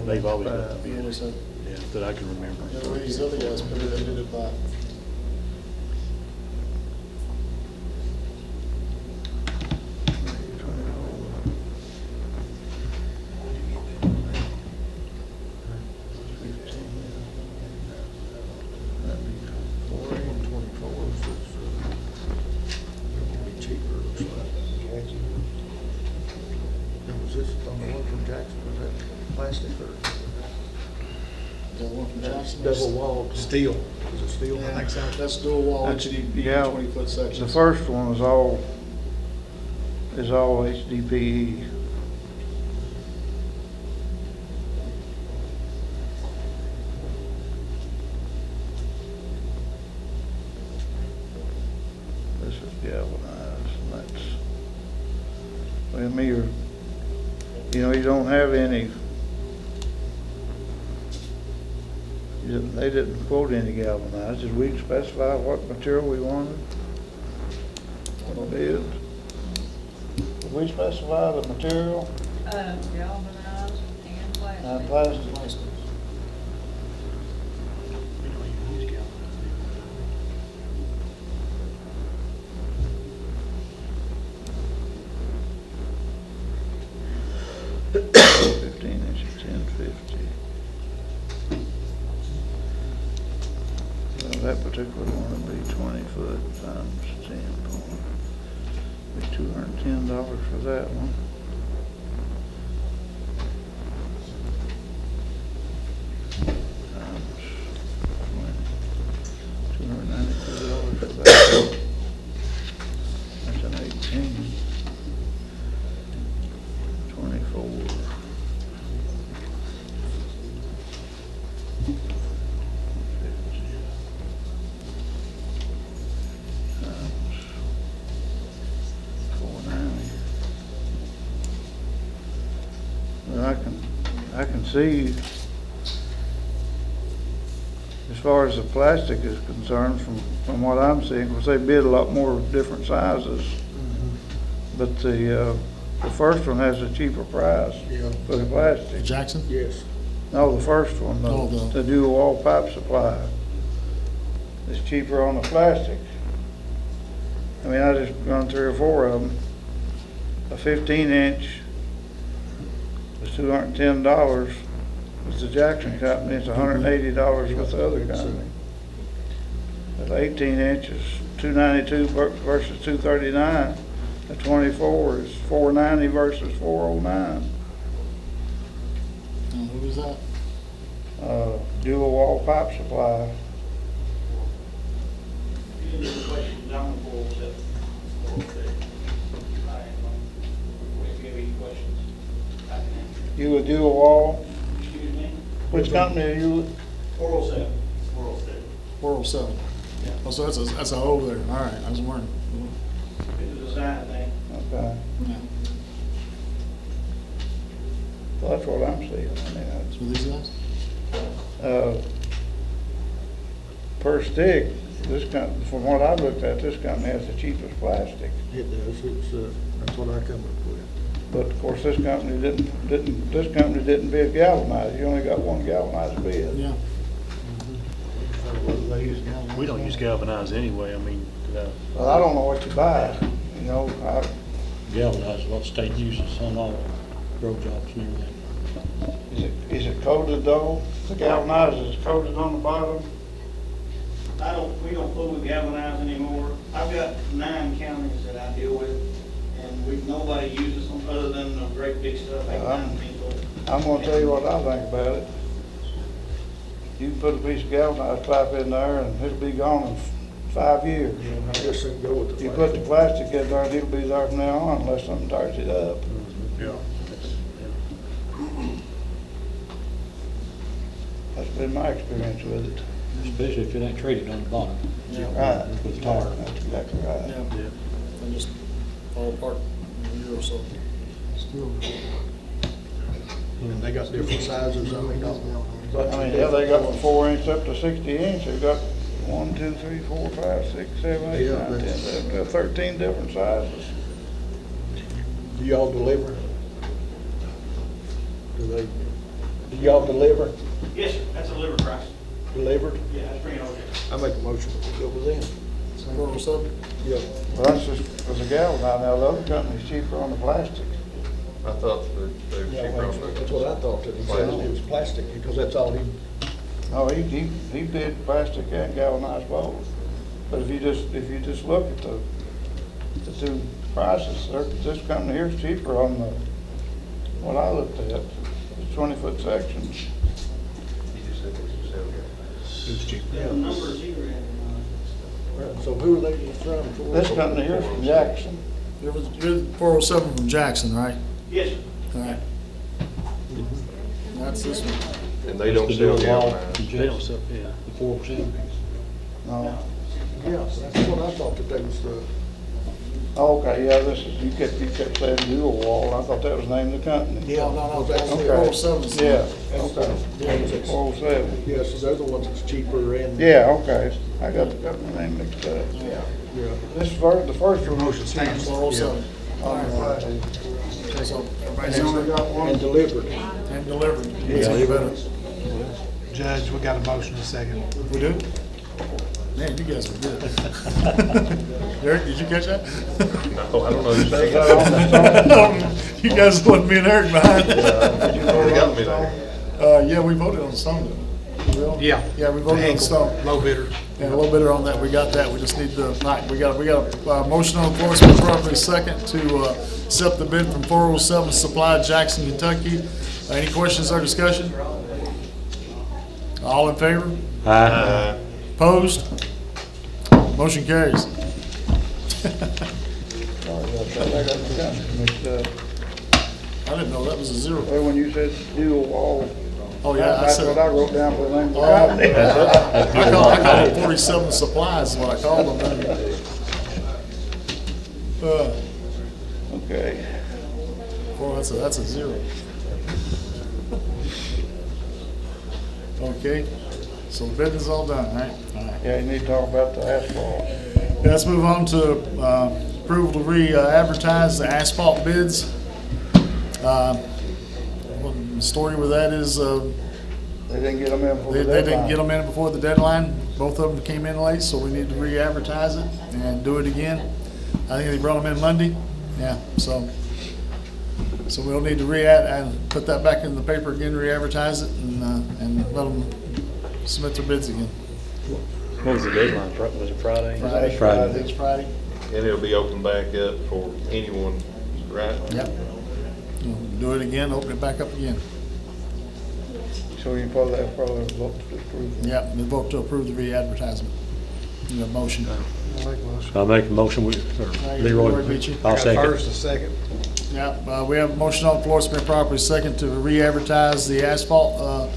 they've always got the
You
bid,
always have,
yeah, that I can remember.
the way these other guys put it, they did it by.
Was this on the one from Jackson, was that plastic or?
The one from Jackson.
Double walled. Steel. Was it steel? I think so.
That's dual wall
That's-
HDPE,
yeah,
20-foot sections.
The first one is all HDPE. This is galvanized, and that's, well, you don't have any, they didn't quote any galvanized. Did we specify what material we wanted? What it is? Did we specify the material?
Galvanized and plastic.
Plastic.
We don't even use galvanized.
$15 $10.50. Well, that particular one would be 20 foot times 10 point. Be $210 for that one. Times 20, $292 for that one. That's an 18. 24. Well, I can see, as far as the plastic is concerned, from what I'm seeing, because they bid a lot more different sizes. But the first one has a cheaper price
Yeah.
for the plastic.
Jackson?
Yes.
No, the first one,
Oh,
the dual wall pipe supply, is cheaper on the plastic. I mean, I just run 3 or 4 of them. A 15-inch is $210 with the Jackson company. It's $180 with the other company. The 18-inch is $292 versus $239. The 24 is $490 versus $409.
And who was that?
Dual wall pipe supply. You with dual wall?
Excuse me?
Which company are you with?
407.
407. Oh, so that's a hole there. All right, I was wondering.
It's a design thing.
Okay.
Yeah.
Well, that's what I'm seeing. I mean,
So these guys?
per stick, this company, from what I looked at, this company has the cheapest plastic.
It does, that's what I come up with.
But of course, this company didn't bid galvanized. You only got one galvanized bid.
Yeah.
We don't use galvanized anyway, I mean,
Well, I don't know what you buy, you know,
Galvanized, what state uses on all road jobs and everything.
is it coated though? The galvanized is coated on the bottom?
We don't fool with galvanized anymore. I've got 9 counties that I deal with, and nobody uses them other than the great big stuff, 8-9 people.
I'm gonna tell you what I think about it. You can put a piece of galvanized pipe in there and it'll be gone in 5 years.
I guess they go with the
You put the plastic in there and it'll be there from now on unless something tears it up.
yeah.
That's been my experience with it.
Especially if it ain't treated on the bottom.
Right.
With tar.
That's exactly right.
Yeah. They just fall apart in a year or so.
And they got different sizes, I mean,
But I mean, yeah, they got from 4 inch up to 60 inch. They've got 1, 2, 3, 4, 5, 6, 7, 8, 9, 10, 11, 12, 13 different sizes.
do y'all deliver? Do y'all deliver?
Yes, sir, that's a liver price.
Delivered?
Yeah, that's bring it over here.
I make a motion, we go with them.
407?
Yeah.
Well, that's just for the galvanized. Now, the other company's cheaper on the plastic.
I thought that they were cheaper on the.
That's what I thought, that he said it was plastic, because that's all he,
No, he did plastic and galvanized both. But if you just look at the 2 prices, this company here is cheaper on the, what I looked at, the 20-foot sections.
You just said they should sell it.
It's cheap.
The numbers he ran.
so who are they from?
This company here is from Jackson.
You're 407 from Jackson, right?
Yes, sir.
All right. That's this one.
And they don't sell galvanized.
They don't sell, yeah.
The 4%.
No.
Yeah, that's what I thought, that they was,
Oh, okay, yeah, this is, you kept saying dual wall. I thought that was the name of the company.
yeah,
No,
that's
Okay.
407 is.
Yeah,
That's-
okay. 407.
yeah, so they're the ones that's cheaper and.
Yeah, okay. I got the name mixed up.
Yeah.
This first, the first one.
Motion stands.
407.
On the
So everybody's
And
on
we
it.
got one.
And delivered.
And delivered. It's even better.
Judge, we got a motion in a second.
We do? Man, you guys are good. Eric, did you catch that?
No, I don't know who's saying.
You guys left me and Eric behind.
You already got me there.
Yeah, we voted on the stone. didn't we? We all-
Yeah.
Yeah, we voted on the stone.
Low bidder.
Yeah, a little bit on that, we got that, we just need to, we got a motion on the floor, it's been properly second to accept the bid from 407 Supply, Jackson, Kentucky. Any questions or discussion? All in favor?
Aye.
Opposed? Motion carries.
Sorry about that. I got the counting mixed up.
I didn't know that was a zero.
Well, when you said dual wall.
Oh, yeah, I
That's
said.
what I wrote down for the name of the
Oh,
company.
I call it 47 Supplies is what I called them.
Okay.
Boy, that's a zero. Okay, so the bid is all done, right? All right.
Yeah, you need to talk about the asphalt.
Yeah, let's move on to approval to re-advertise the asphalt bids. Well, the story with that is
They didn't get them in before the
they didn't
deadline.
get them in before the deadline. Both of them came in late, so we need to re-advertise it and do it again. I think they brought them in Monday. Yeah, so we'll need to and put that back in the paper again, re-advertise it, and let them submit their bids again.
What was the deadline? Was it Friday?
Friday. Next Friday.
And it'll be open back up for anyone, right?
Yep. We'll do it again, open it back up again.
So you probably vote to approve it.
Yep, we vote to approve the re-advertisement. Need a motion.
I'll make a motion,
Leroy beat you.
I'll second.
First, a second.
Yeah, we have a motion on the floor, it's been properly second to re-advertise the asphalt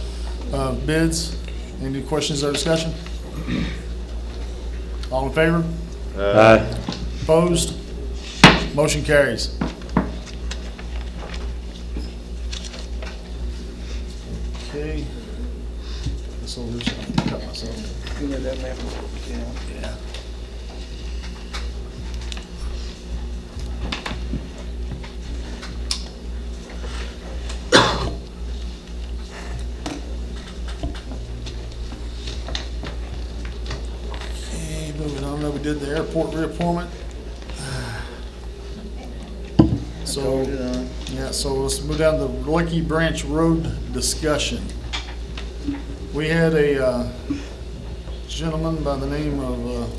bids. Any questions or discussion? All in favor?
Aye.
Opposed? Motion carries. Okay. So we're just gonna cut myself.
You know that man. Yeah.
Yeah. Okay, moving on, now we did the airport reappointment. So, yeah, so let's move down to the Lucky Branch Road discussion. We had a gentleman by the name of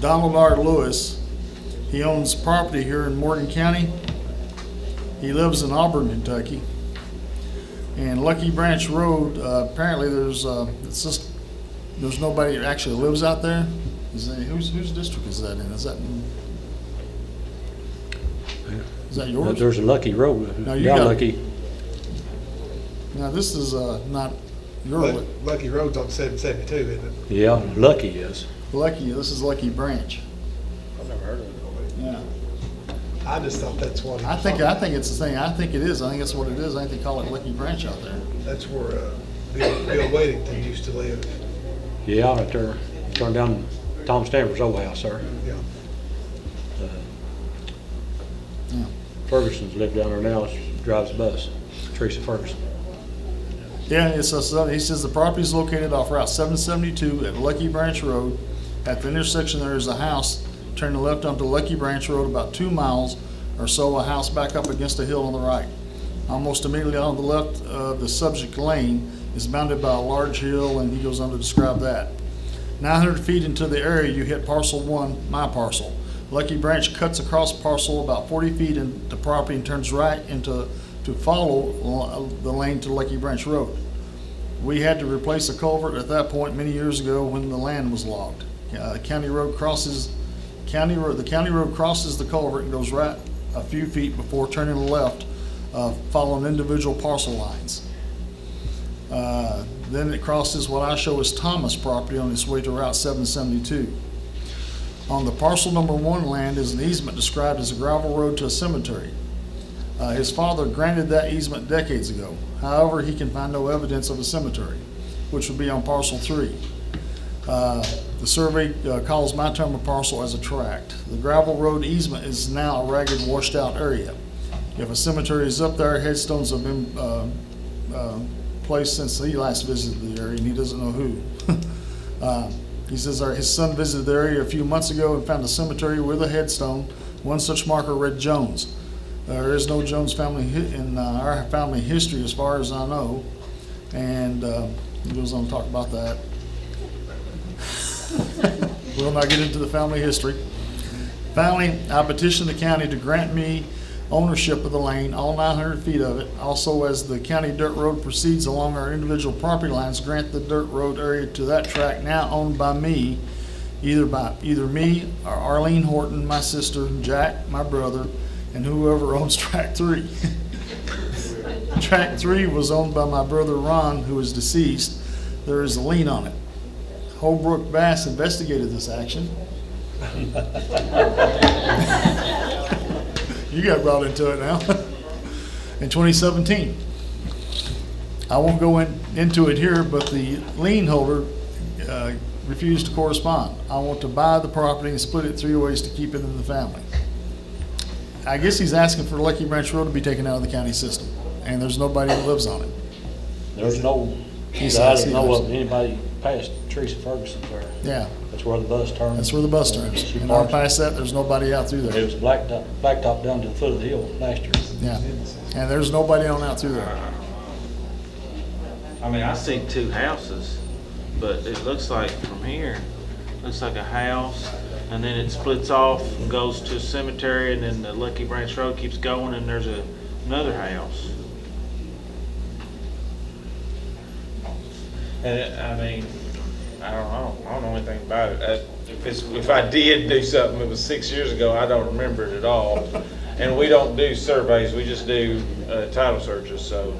Donald R. Lewis. He owns property here in Morgan County. He lives in Auburn, Kentucky. And Lucky Branch Road, apparently there's nobody that actually lives out there. Whose district is that in? Is that yours?
There's a Lucky Road.
No, you
Yeah,
got-
Lucky.
Now, this is not your
Lucky Road's on 772, isn't it?
Yeah, Lucky is.
Lucky. This is Lucky Branch.
I've never heard of it.
Yeah.
I just thought that's what he
I
was
think
talking
it's the thing. I think it is. I think that's what it is. I think they call it Lucky Branch out there.
That's where Bill Whittington used to live.
Yeah, right there. Turned down Tom Stamper's old house there.
Yeah.
Yeah.
Ferguson's lived down there now, drives a bus. Teresa Ferguson.
Yeah, he says the property is located off Route 772 at Lucky Branch Road. At the intersection, there is a house. Turn left onto Lucky Branch Road about 2 miles or so, a house back up against a hill on the right. Almost immediately on the left of the subject lane is bounded by a large hill, and he goes on to describe that. 900 feet into the area, you hit parcel 1, my parcel. Lucky Branch cuts across parcel about 40 feet into property and turns right to follow the lane to Lucky Branch Road. We had to replace a culvert at that point many years ago when the land was logged. The county road crosses the culvert and goes right a few feet before turning left, following individual parcel lines. Then it crosses what I show as Thomas property on its way to Route 772. On the parcel number 1 land is an easement described as a gravel road to a cemetery. His father granted that easement decades ago. However, he can find no evidence of a cemetery, which would be on parcel 3. The survey calls my term of parcel as a tract. The gravel road easement is now a ragged, washed-out area. If a cemetery is up there, headstones have been placed since he last visited the area, and he doesn't know who. He says his son visited the area a few months ago and found a cemetery with a headstone. One such marker read Jones. There is no Jones family in our family history as far as I know. And he goes on to talk about that. We'll not get into the family history. Finally, I petitioned the county to grant me ownership of the lane, all 900 feet of it. Also, as the county dirt road proceeds along our individual property lines, grant the dirt road area to that tract now owned by me, either me or Arlene Horton, my sister, Jack, my brother, and whoever owns tract 3. Tract 3 was owned by my brother Ron, who is deceased. There is a lien on it. Holbrook Bass investigated this action. You got brought into it now. In 2017. I won't go into it here, but the lien holder refused to correspond. I want to buy the property and split it 3 ways to keep it in the family. I guess he's asking for Lucky Branch Road to be taken out of the county system, and there's nobody that lives on it.
There's no, I don't know of anybody past Teresa Ferguson's there.
Yeah.
That's where the bus turns.
That's where the bus turns. And on past that, there's nobody out through there.
It was blacktop down to the foot of the hill last year.
Yeah. And there's nobody on out through there.
I mean, I see 2 houses, but it looks like from here, looks like a house, and then it splits off and goes to a cemetery, and then the Lucky Branch Road keeps going, and there's another house. And I mean, I don't know anything about it. If I did do something, it was 6 years ago. I don't remember it at all. And we don't do surveys. We just do title searches. So.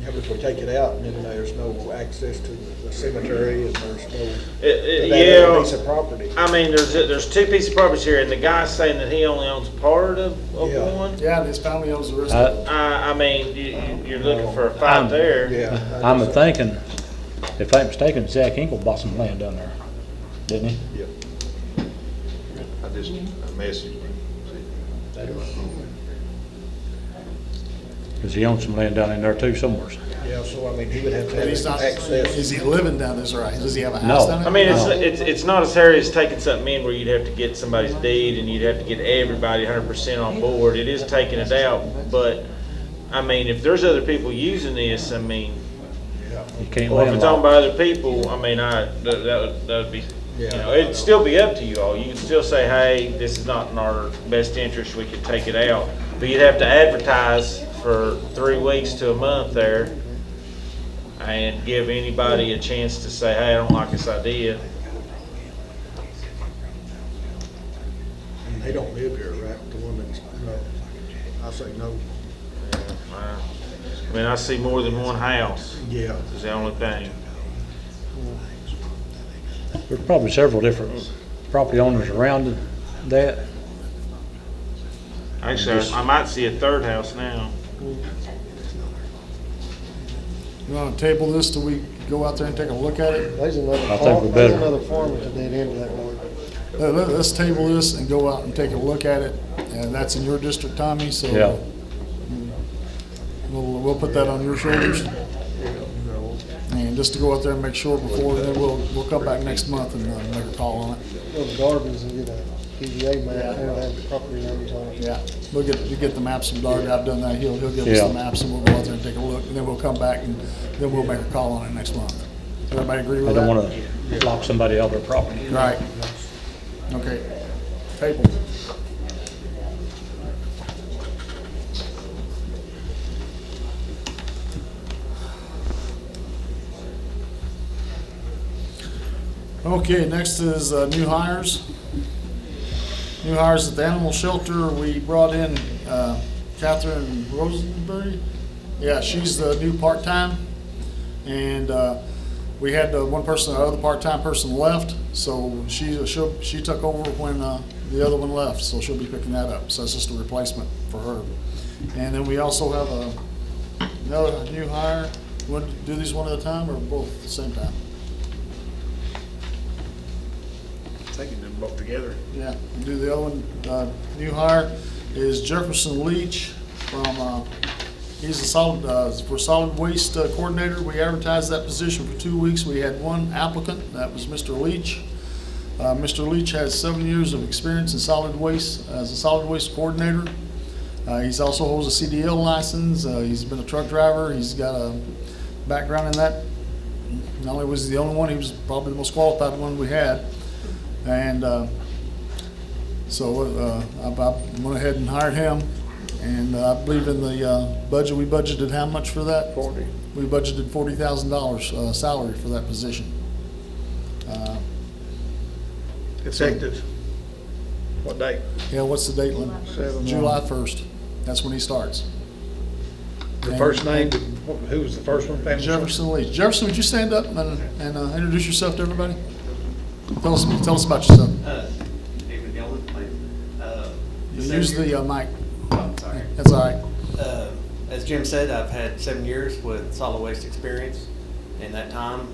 Yeah, but if we take it out, then there's no access to the cemetery, and there's no
Yeah,
other piece of property.
I mean, there's 2 pieces of property here, and the guy's saying that he only owns part of
Yeah.
one.
Yeah, and his family owns the rest of it.
I mean, you're looking for a fight there.
Yeah.
I'm thinking, if I'm mistaken, Zach Hinkle bought some land down there, didn't he?
Yep. I just messaged him.
Because he owns some land down in there too somewhere.
Yeah, so I mean, he would have to
But he's
have
not,
access.
is he living down this right? Does he have a
No.
house down there?
I mean,
No.
it's not as hairy as taking something in where you'd have to get somebody's deed and you'd have to get everybody 100% on board. It is taking it out, but I mean, if there's other people using this, I mean,
You can't
or if it's owned
landlock.
by other people, I mean, that would be, you know, it'd still be up to you all. You can still say, hey, this is not in our best interest, we could take it out. But you'd have to advertise for 3 weeks to a month there and give anybody a chance to say, hey, I don't like this idea.
And they don't live here, right? The woman's, no. I say no.
I mean, I see more than one house.
Yeah.
Is the only thing.
There's probably several different property owners around that.
Actually, I might see a 3rd house now.
You want to table this till we go out there and take a look at it?
There's another
I think we better.
farm at the dead end of that road.
Let's table this and go out and take a look at it. And that's in your district, Tommy, so
Yeah.
we'll put that on your shoulders. And just to go out there and make sure before, then we'll come back next month and make a call on it.
Go to Garvin's and get a PGA map, and have the property numbers on it.
Yeah, you get the maps from Doug. I've done that. He'll give us
Yeah.
the maps and we'll go out there and take a look. And then we'll come back and then we'll make a call on it next month. Does everybody agree
I
with that?
don't want to lock somebody out of their property.
Right. Okay. Table. Okay, next is new hires. New hires at the animal shelter. We brought in Catherine Rosenberry. Yeah, she's the new part-time. And we had one person, the other part-time person left, so she took over when the other one left, so she'll be picking that up. So it's just a replacement for her. And then we also have another new hire. You want to do these one at a time or both at the same time?
taking them both together.
Yeah, we'll do the other one. New hire is Jefferson Leach from, he's a for solid waste coordinator. We advertised that position for 2 weeks. We had one applicant, that was Mr. Leach. Mr. Leach has 7 years of experience in solid waste as a solid waste coordinator. He's also holds a CDL license. He's been a truck driver. He's got a background in that. Not only was he the only one, he was probably the most qualified one we had. And so I went ahead and hired him. And I believe in the budget, we budgeted how much for that?
40.
We budgeted $40,000 salary for that position.
Effective. What date?
Yeah, what's the date, Lynn?
7/1.
July 1st. That's when he starts.
The first name, who was the first one? Family
Jefferson Leach. Jefferson, would you stand up and introduce yourself to everybody? Tell us about yourself.
David Gilman, please.
Use the mic.
Oh, sorry.
That's all right.
As Jim said, I've had 7 years with solid waste experience. In that time,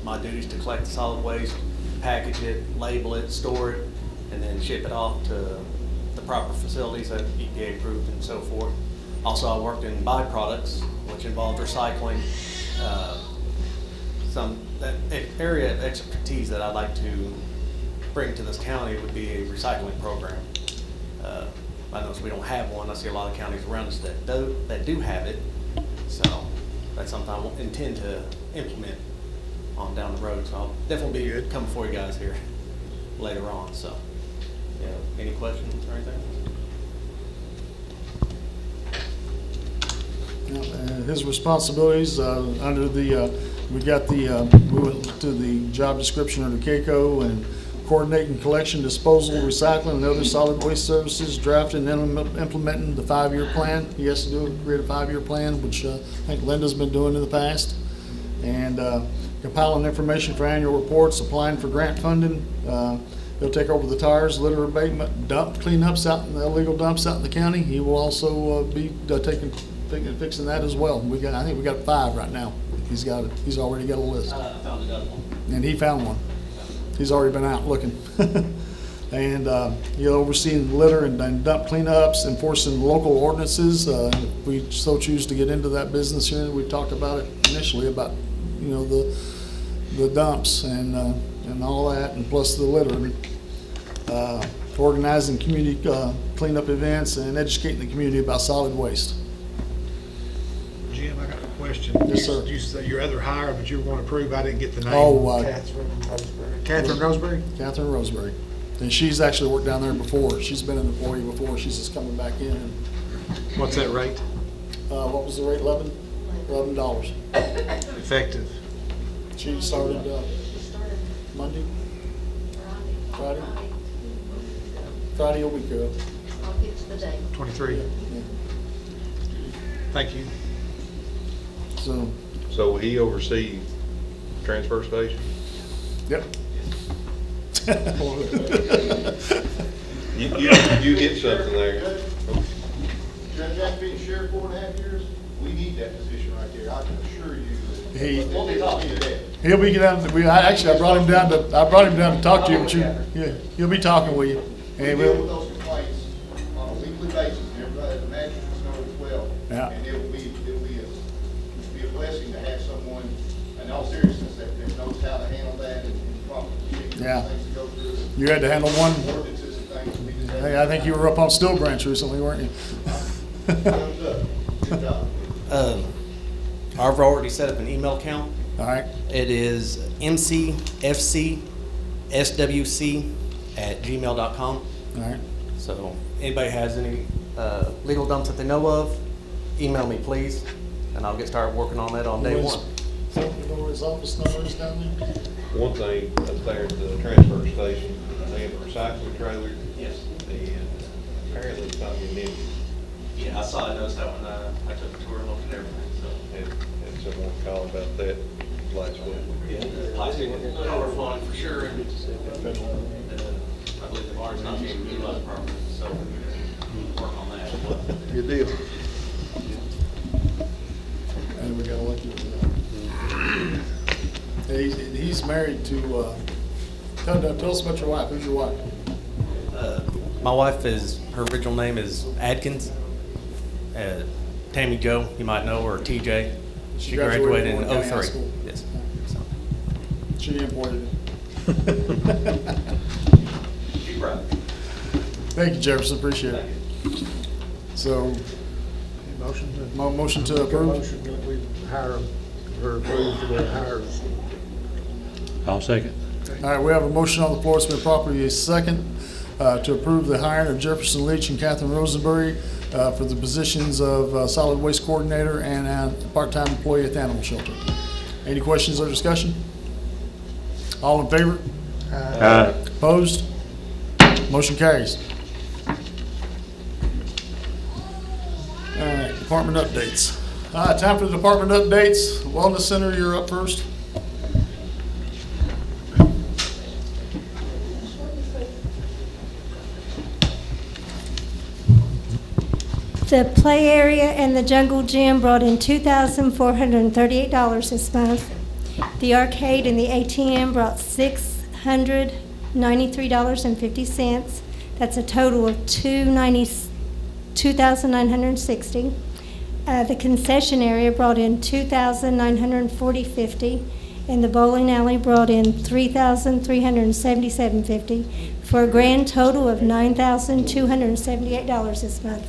my duty is to collect the solid waste, package it, label it, store it, and then ship it off to the proper facilities that EPA approved and so forth. Also, I worked in byproducts, which involved recycling. That area of expertise that I'd like to bring to this county would be a recycling program. I notice we don't have one. I see a lot of counties around us that do have it. So that's something I intend to implement on down the road. So I'll definitely be coming for you guys here later on. So, yeah, any questions or anything?
His responsibilities under the, we went to the job description under CAECO and coordinating collection, disposal, recycling, and other solid waste services, drafting and implementing the 5-year plan. He has to create a 5-year plan, which I think Linda's been doing in the past. And compiling information for annual reports, applying for grant funding. He'll take over the tires, litter abatement, dump cleanups out in the illegal dumps out in the county. He will also be fixing that as well. I think we got 5 right now. He's already got a list.
I found another one.
And he found one. He's already been out looking. And he'll oversee litter and dump cleanups, enforcing local ordinances. If we so choose to get into that business here, we talked about it initially about, the dumps and all that, and plus the litter. Organizing community cleanup events and educating the community about solid waste.
Jim, I got a question.
Yes, sir.
You said your other hire, but you were going to prove, I didn't get the name.
Oh,
Catherine Roseberry?
Catherine Roseberry. And she's actually worked down there before. She's been an employee before. She's just coming back in.
What's that rate?
What was the rate? $11.
Effective.
She started Monday? Friday a week ago.
I'll get to the date.
23.
Yeah.
Thank you.
So
will he oversee transfer station?
Yep.
You hit something there.
Judge, after being sheriff 4.5 years, we need that position right there. I can assure you that. We'll be talking today.
He'll be down. I brought him down to talk to you, but he'll be talking with you.
We
And
deal with those complaints on a weekly basis, and everybody, the managers know as well.
Yeah.
And it will be a blessing to have someone, in all seriousness, that knows how to handle that and proper procedures,
Yeah.
things to go through.
You had to handle one.
Ordinances and things. We just have
Hey, I think you were up on Steel Branch recently, weren't you?
Thumbs up. Good job.
I've already set up an email account.
All right.
It is mcfcswc@gmail.com.
All right.
So anybody has any legal dumps that they know of, email me please, and I'll get started working on that on day one.
So you know where his office number is down there?
One thing up there at the transfer station, they have a recycling trailer.
Yes.
And apparently it's not getting empty.
Yeah, I saw, I noticed that when I took a tour and looked at everything, so.
Had someone call about that last week.
Yeah, plastic overflowing for sure, and I believe the bar's not being utilized properly, so work on that.
Good deal.
And we got elected. He's married to Tell us about your wife. Who's your wife?
My wife is, her original name is Adkins. Tammy Jo, you might know her, TJ. She graduated in
Warren County High
03.
School.
Yes. So.
She imported it.
She brought it.
Thank you, Jefferson, appreciate it. So, motion to approve?
Motion that we hire them, or approve for their hires.
I'll second.
All right, we have a motion on the floor, it's been properly second, to approve the hiring of Jefferson Leach and Catherine Rosenberry for the positions of solid waste coordinator and part-time employee at the animal shelter. Any questions or discussion? All in favor?
Aye.
Opposed? Motion carries. All right, department updates. Time for the department updates. Wellness Center, you're up first.
The play area and the jungle gym brought in $2,438 this month. The arcade and the ATM brought $693.50. That's a total of $2,960. The concession area brought in $2,940.50, and the bowling alley brought in $3,377.50 for a grand total of $9,278 this month.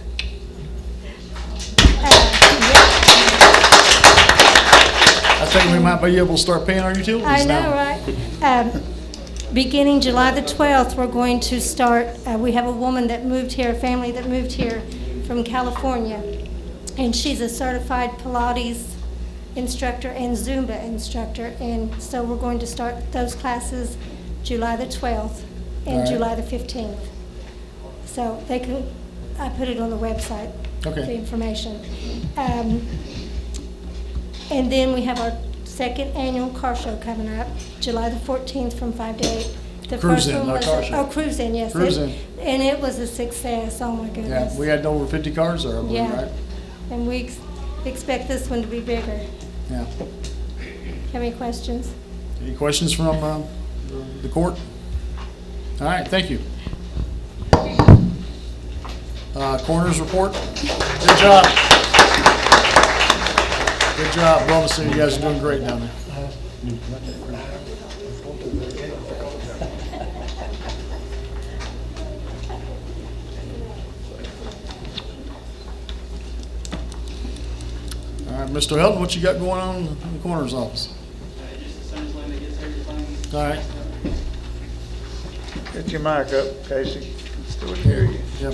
I think we might be able to start paying our utilities
I
now.
know, right? Beginning July the 12th, we're going to start, we have a woman that moved here, a family that moved here from California, and she's a certified Pilates instructor and Zumba instructor, and so we're going to start those classes July the 12th and
All right.
July the 15th. So they can, I put it on the website,
Okay.
the information. And then we have our second annual car show coming up, July the 14th from 5 to 8. The
Cruise
first
in,
one
not
was
car show.
Oh, Cruise In, yes.
Cruise
It-
In.
And it was a success, oh my
Yeah,
goodness.
we had over 50 cars there, I believe,
Yeah.
right?
And we expect this one to be bigger.
Yeah.
Have any questions?
Any questions from the court? All right, thank you. Coroner's report. Good job. Good job. Wellness Center, you guys are doing great down there. All right, Mr. Helton, what you got going on in the coroner's office?
Just as soon as Linda gets everything.
All right.
Get your mic up, Casey. Still can hear you.
Yep.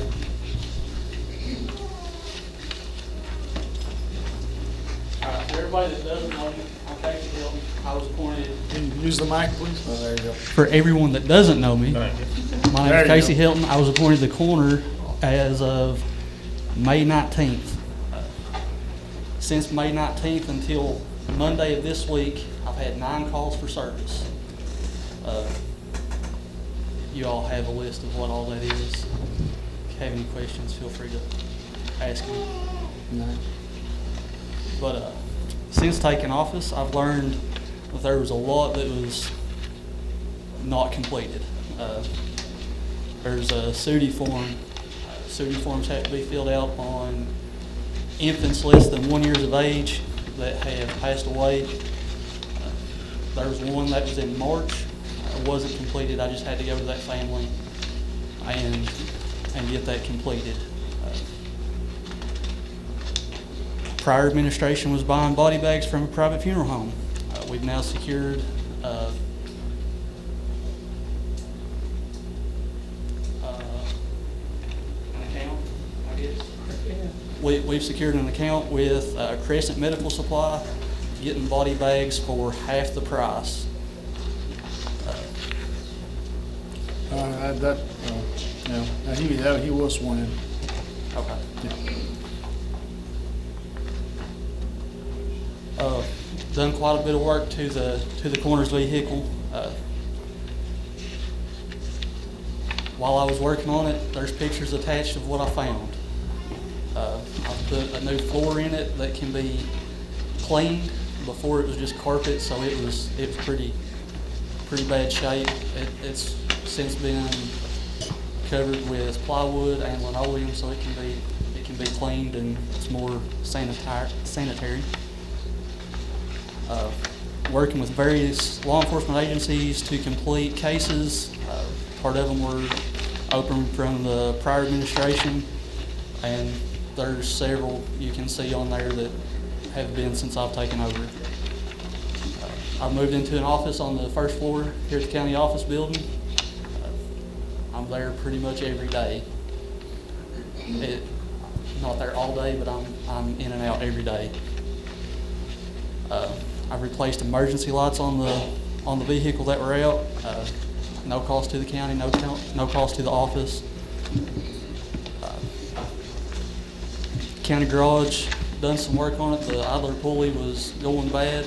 For everybody that doesn't know me, I'm Casey Hilton. I was appointed.
Can you use the mic, please? Oh, there you go.
For everyone that doesn't know me, my name
There
is
you
Casey
go.
Hilton. I was appointed the coroner as of May 19th. Since May 19th until Monday of this week, I've had 9 calls for service. You all have a list of what all that is. If you have any questions, feel free to ask me.
No.
But since taking office, I've learned that there was a lot that was not completed. There's a SUDI form. SUDI forms have to be filled out on infants less than 1 year of age that have passed away. There was one that was in March. It wasn't completed. I just had to go to that family and get that completed. Prior administration was buying body bags from a private funeral home. We've now secured an account, I guess. We've secured an account with Crescent Medical Supply, getting body bags for half the price.
He was sworn in.
Okay. Done quite a bit of work to the coroner's vehicle. While I was working on it, there's pictures attached of what I found. I've put a new floor in it that can be cleaned. Before it was just carpet, so it was pretty pretty bad shape. It's since been covered with plywood and linoleum, so it can be cleaned and it's more sanitary. Working with various law enforcement agencies to complete cases. Part of them were open from the prior administration, and there's several you can see on there that have been since I've taken over. I've moved into an office on the first floor here at the county office building. I'm there pretty much every day. Not there all day, but I'm in and out every day. I've replaced emergency lights on the vehicle that were out. No cost to the county, no cost to the office. County garage, done some work on it. The idler pulley was going bad.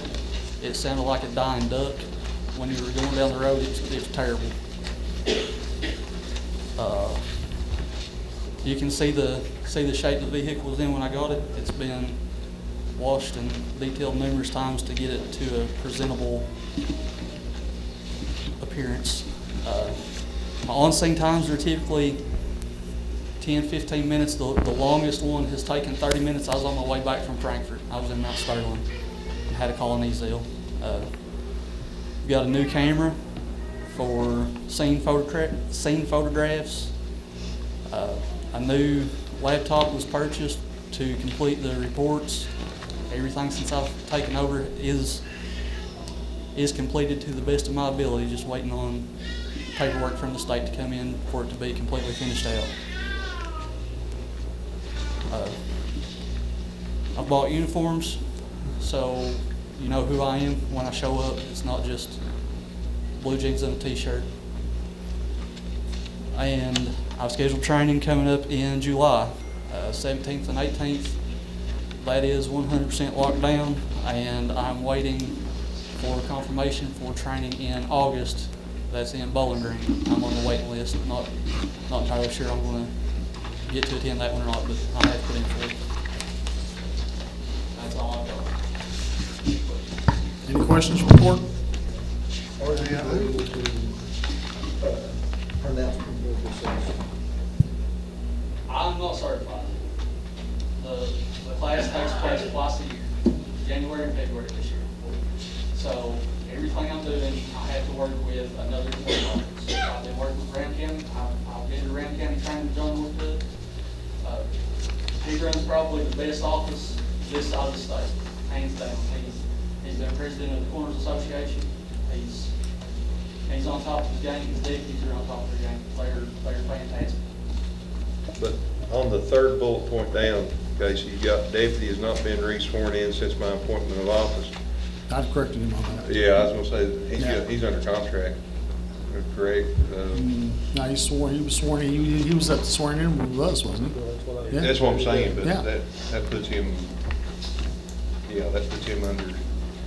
It sounded like a dying duck. When you were going down the road, it was terrible. You can see the shape the vehicle was in when I got it. It's been washed and detailed numerous times to get it to a presentable appearance. My on-scene times are typically 10-15 minutes. The longest one has taken 30 minutes. I was on my way back from Frankfurt. I was in Mount Sterling. I had a call in Eastville. We got a new camera for scene photographs. A new laptop was purchased to complete the reports. Everything since I've taken over is completed to the best of my ability, just waiting on paperwork from the state to come in for it to be completely finished out. I've bought uniforms, so you know who I am when I show up. It's not just blue jeans and a t-shirt. And I've scheduled training coming up in July, 17th and 18th. That is 100% locked down, and I'm waiting for confirmation for training in August. That's in Bowling Green. I'm on the waiting list. Not entirely sure I'm going to get to attend that one or not, but I have put in for it. That's all I've got.
Any questions from the board?
Or do you have to pronounce this?
I'm not certified. The class takes place twice a year, January and February this year. So everything I'm doing, I have to work with another employee. I've been working with Graham County. I've been to Graham County training with John Woodcook. He runs probably the best office this side of the state, hands down. He's been president of the Corners Association. He's on top of his game. His deputies are on top of their game. They're fantastic.
But on the third bullet point down, Casey, you got deputy has not been re-sworn in since my appointment of office.
I've corrected him on that.
Yeah, I was gonna say, he's under contract, correct?
No, he was sworn in, he was at the swearing in with us, wasn't he? Yeah.
That's what I'm saying, but
Yeah.
that puts him,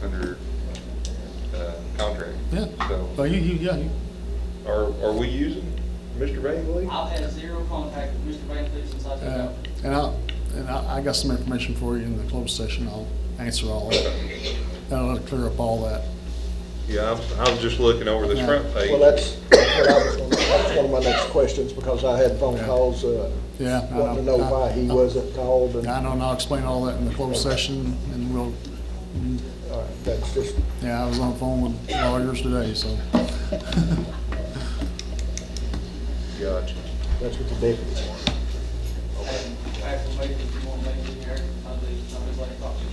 under contract.
Yeah.
So,
But
are we using Mr. Bagley?
I've had zero contact with Mr. Van Fleet since I took over.
and I got some information for you in the closed session. I'll answer all that. That'll clear up all that.
Yeah, I was just looking over this front page.
Well, that's one of my next questions, because I had phone calls, wanting to know why he wasn't called. And
I know, and I'll explain all that in the closed session, and we'll.
All right, that's just.
Yeah, I was on the phone with lawyers today, so.
Gotcha.
That's what the deputy wants.
After maybe if you want to make it here, I'll be like talk to you.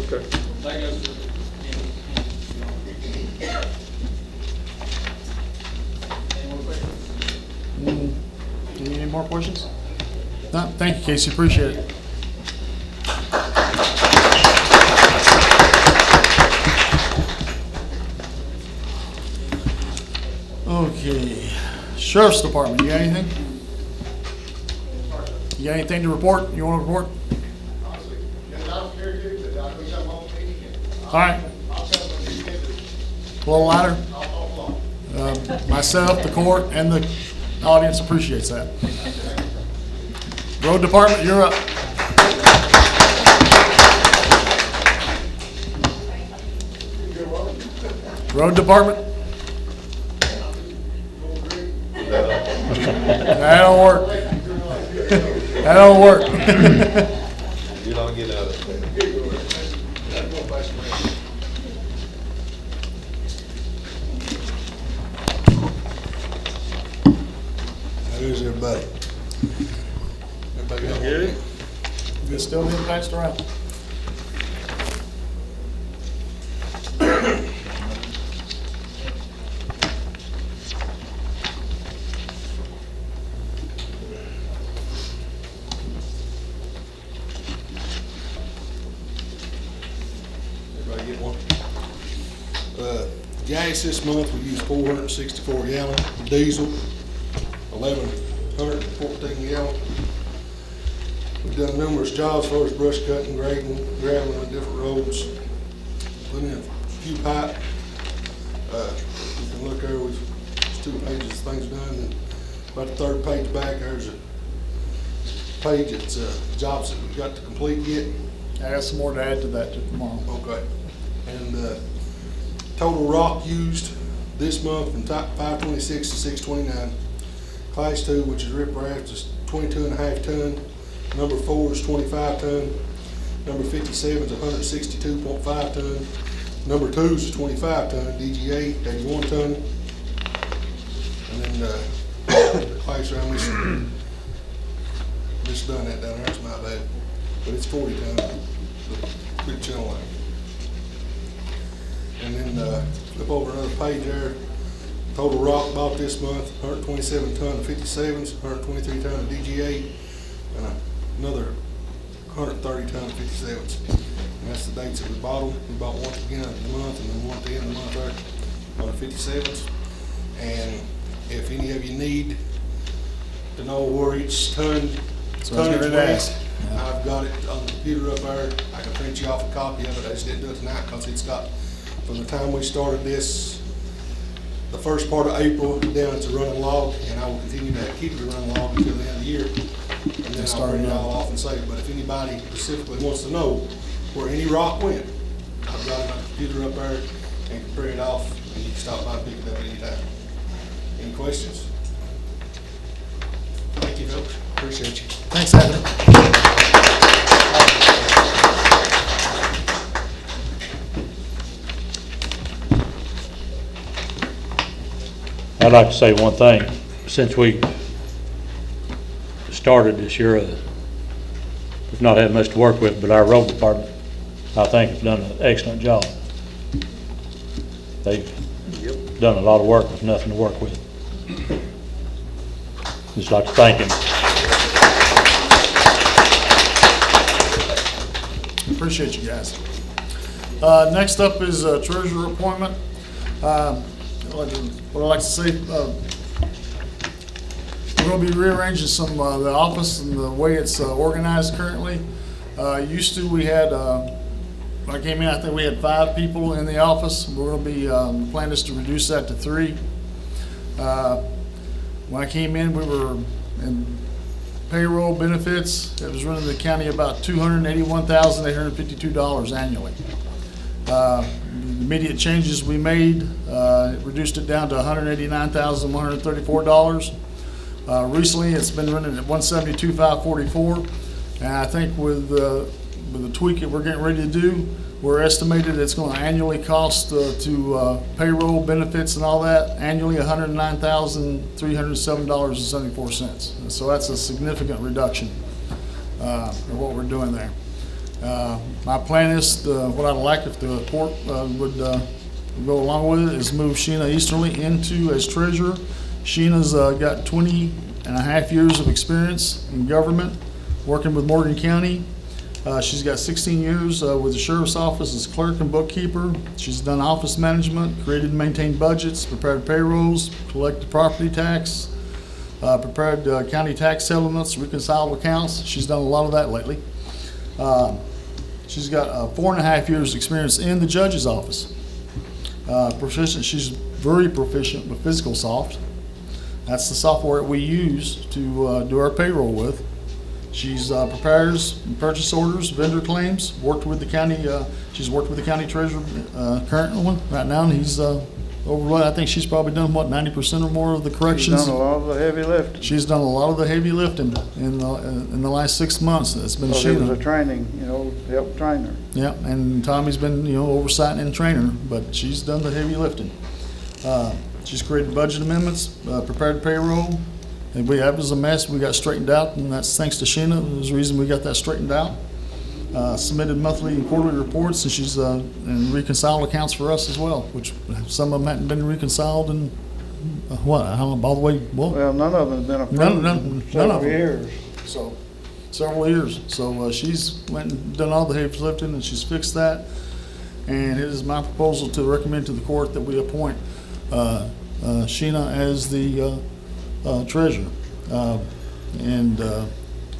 Okay.
That goes for any more questions?
Any more questions? No, thank you, Casey, appreciate it. Okay, Sheriff's Department, you got anything? You got anything to report? You want to report? All right. A little louder. Myself, the court, and the audience appreciates that. Road Department, you're up. Road Department. That'll work.
You're not getting out of it.
Who's everybody? Everybody got
Good.
It's still being passed around.
Everybody get one? Gas this month, we used 464 gallon, diesel, 1,114 gallon. We've done numerous jobs as far as brush cutting, grading, graveling on different roads. Put in a few pipe. You can look there, there's 2 pages of things done, and about the 3rd page back, there's a page that's jobs that we've got to complete yet.
I got some more to add to that tomorrow.
Okay. And total rock used this month from top 526 to 629. Class 2, which is riprap, is 22.5 ton. Number 4 is 25 ton. Number 57 is 162.5 ton. Number 2 is 25 ton. DGA, 81 ton. And then class around this done that down there, it's my bad. But it's 40 ton, the big channel line. And then flip over another page there. Total rock bought this month, 127 ton of 57s, 123 ton of DGA, and another 130 ton of 57s. And that's the dates that we bought them. We bought one at the beginning of the month and then one at the end of the month there on the 57s. And if any of you need to know where each tonnage went, I've got it on the computer up there. I can print you off a copy of it. I just didn't do it tonight because it's got, from the time we started this, the first part of April down to running log, and I will continue to keep it a running log until the end of the year. And then I'll print it all off and save it. But if anybody specifically wants to know where any rock went, I've got it on the computer up there and can print it off, and you can stop by and pick it up anytime. Any questions? Thank you, folks. Appreciate you.
Thanks, Adam.
I'd like to say one thing. Since we started this year, we've not had much to work with, but our road department, I think, has done an excellent job. They've done a lot of work with nothing to work with. Just like to thank him.
Appreciate you guys. Next up is treasurer appointment. What I'd like to say, we're going to be rearranging some the office and the way it's organized currently. Used to, we had, when I came in, I think we had 5 people in the office. We're going to be, the plan is to reduce that to 3. When I came in, we were in payroll benefits. It was running the county about $281,852 annually. The immediate changes we made, it reduced it down to $189,134. Recently, it's been running at $172,544, and I think with the tweak that we're getting ready to do, we're estimated it's going to annually cost to payroll, benefits, and all that annually $109,307.74. So that's a significant reduction of what we're doing there. My plan is, what I'd like if the court would go along with it, is move Sheena Easterly into as treasurer. Sheena's got 20.5 years of experience in government, working with Morgan County. She's got 16 years with the sheriff's office as clerk and bookkeeper. She's done office management, created and maintained budgets, prepared payrolls, collected property tax, prepared county tax settlements, reconciled accounts. She's done a lot of that lately. She's got 4.5 years experience in the judge's office. She's very proficient with Fiscal soft. That's the software we use to do our payroll with. She's prepares purchase orders, vendor claims, worked with the county, she's worked with the county treasurer, current one right now, and he's overlooked. I think she's probably done, what, 90% or more of the
She's
corrections?
done a lot of the heavy lifting.
She's done a lot of the heavy lifting in the last 6 months. It's been
Because it was a
Sheena.
training, help train her.
Yeah, and Tommy's been, oversighting and training her, but she's done the heavy lifting. She's created budget amendments, prepared payroll, and that was a mess. We got straightened out, and that's thanks to Sheena. There's a reason we got that straightened out. Submitted monthly and quarterly reports, and she's and reconciled accounts for us as well, which some of them hadn't been reconciled in what, I don't know, all the way,
Well, none of them have been approved
None
in
of
several
them.
years.
So, several years. So she's went and done all the heavy lifting, and she's fixed that. And it is my proposal to recommend to the court that we appoint Sheena as the treasurer.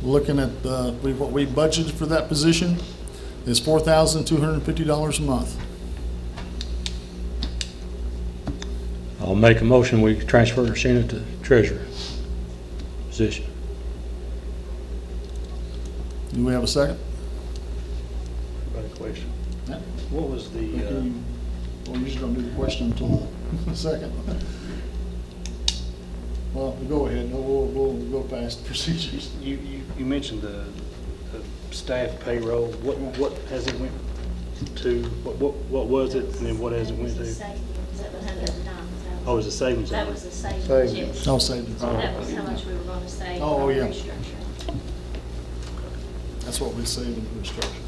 Looking at what we budgeted for that position is $4,250 a month.
I'll make a motion, we transfer Sheena to treasurer position.
Do we have a second?
Got a question.
Yeah.
What was the,
We're usually gonna do the question until the second. Well, go ahead, we'll go past procedures.
you mentioned the staff payroll. What has it went to? What was it, and then what has it went to? Oh, it was a savings.
That was the savings.
Savings.
No savings.
That was how much we were gonna save.
Oh,
on
yeah.
restructure.
That's what we saved in the restructure.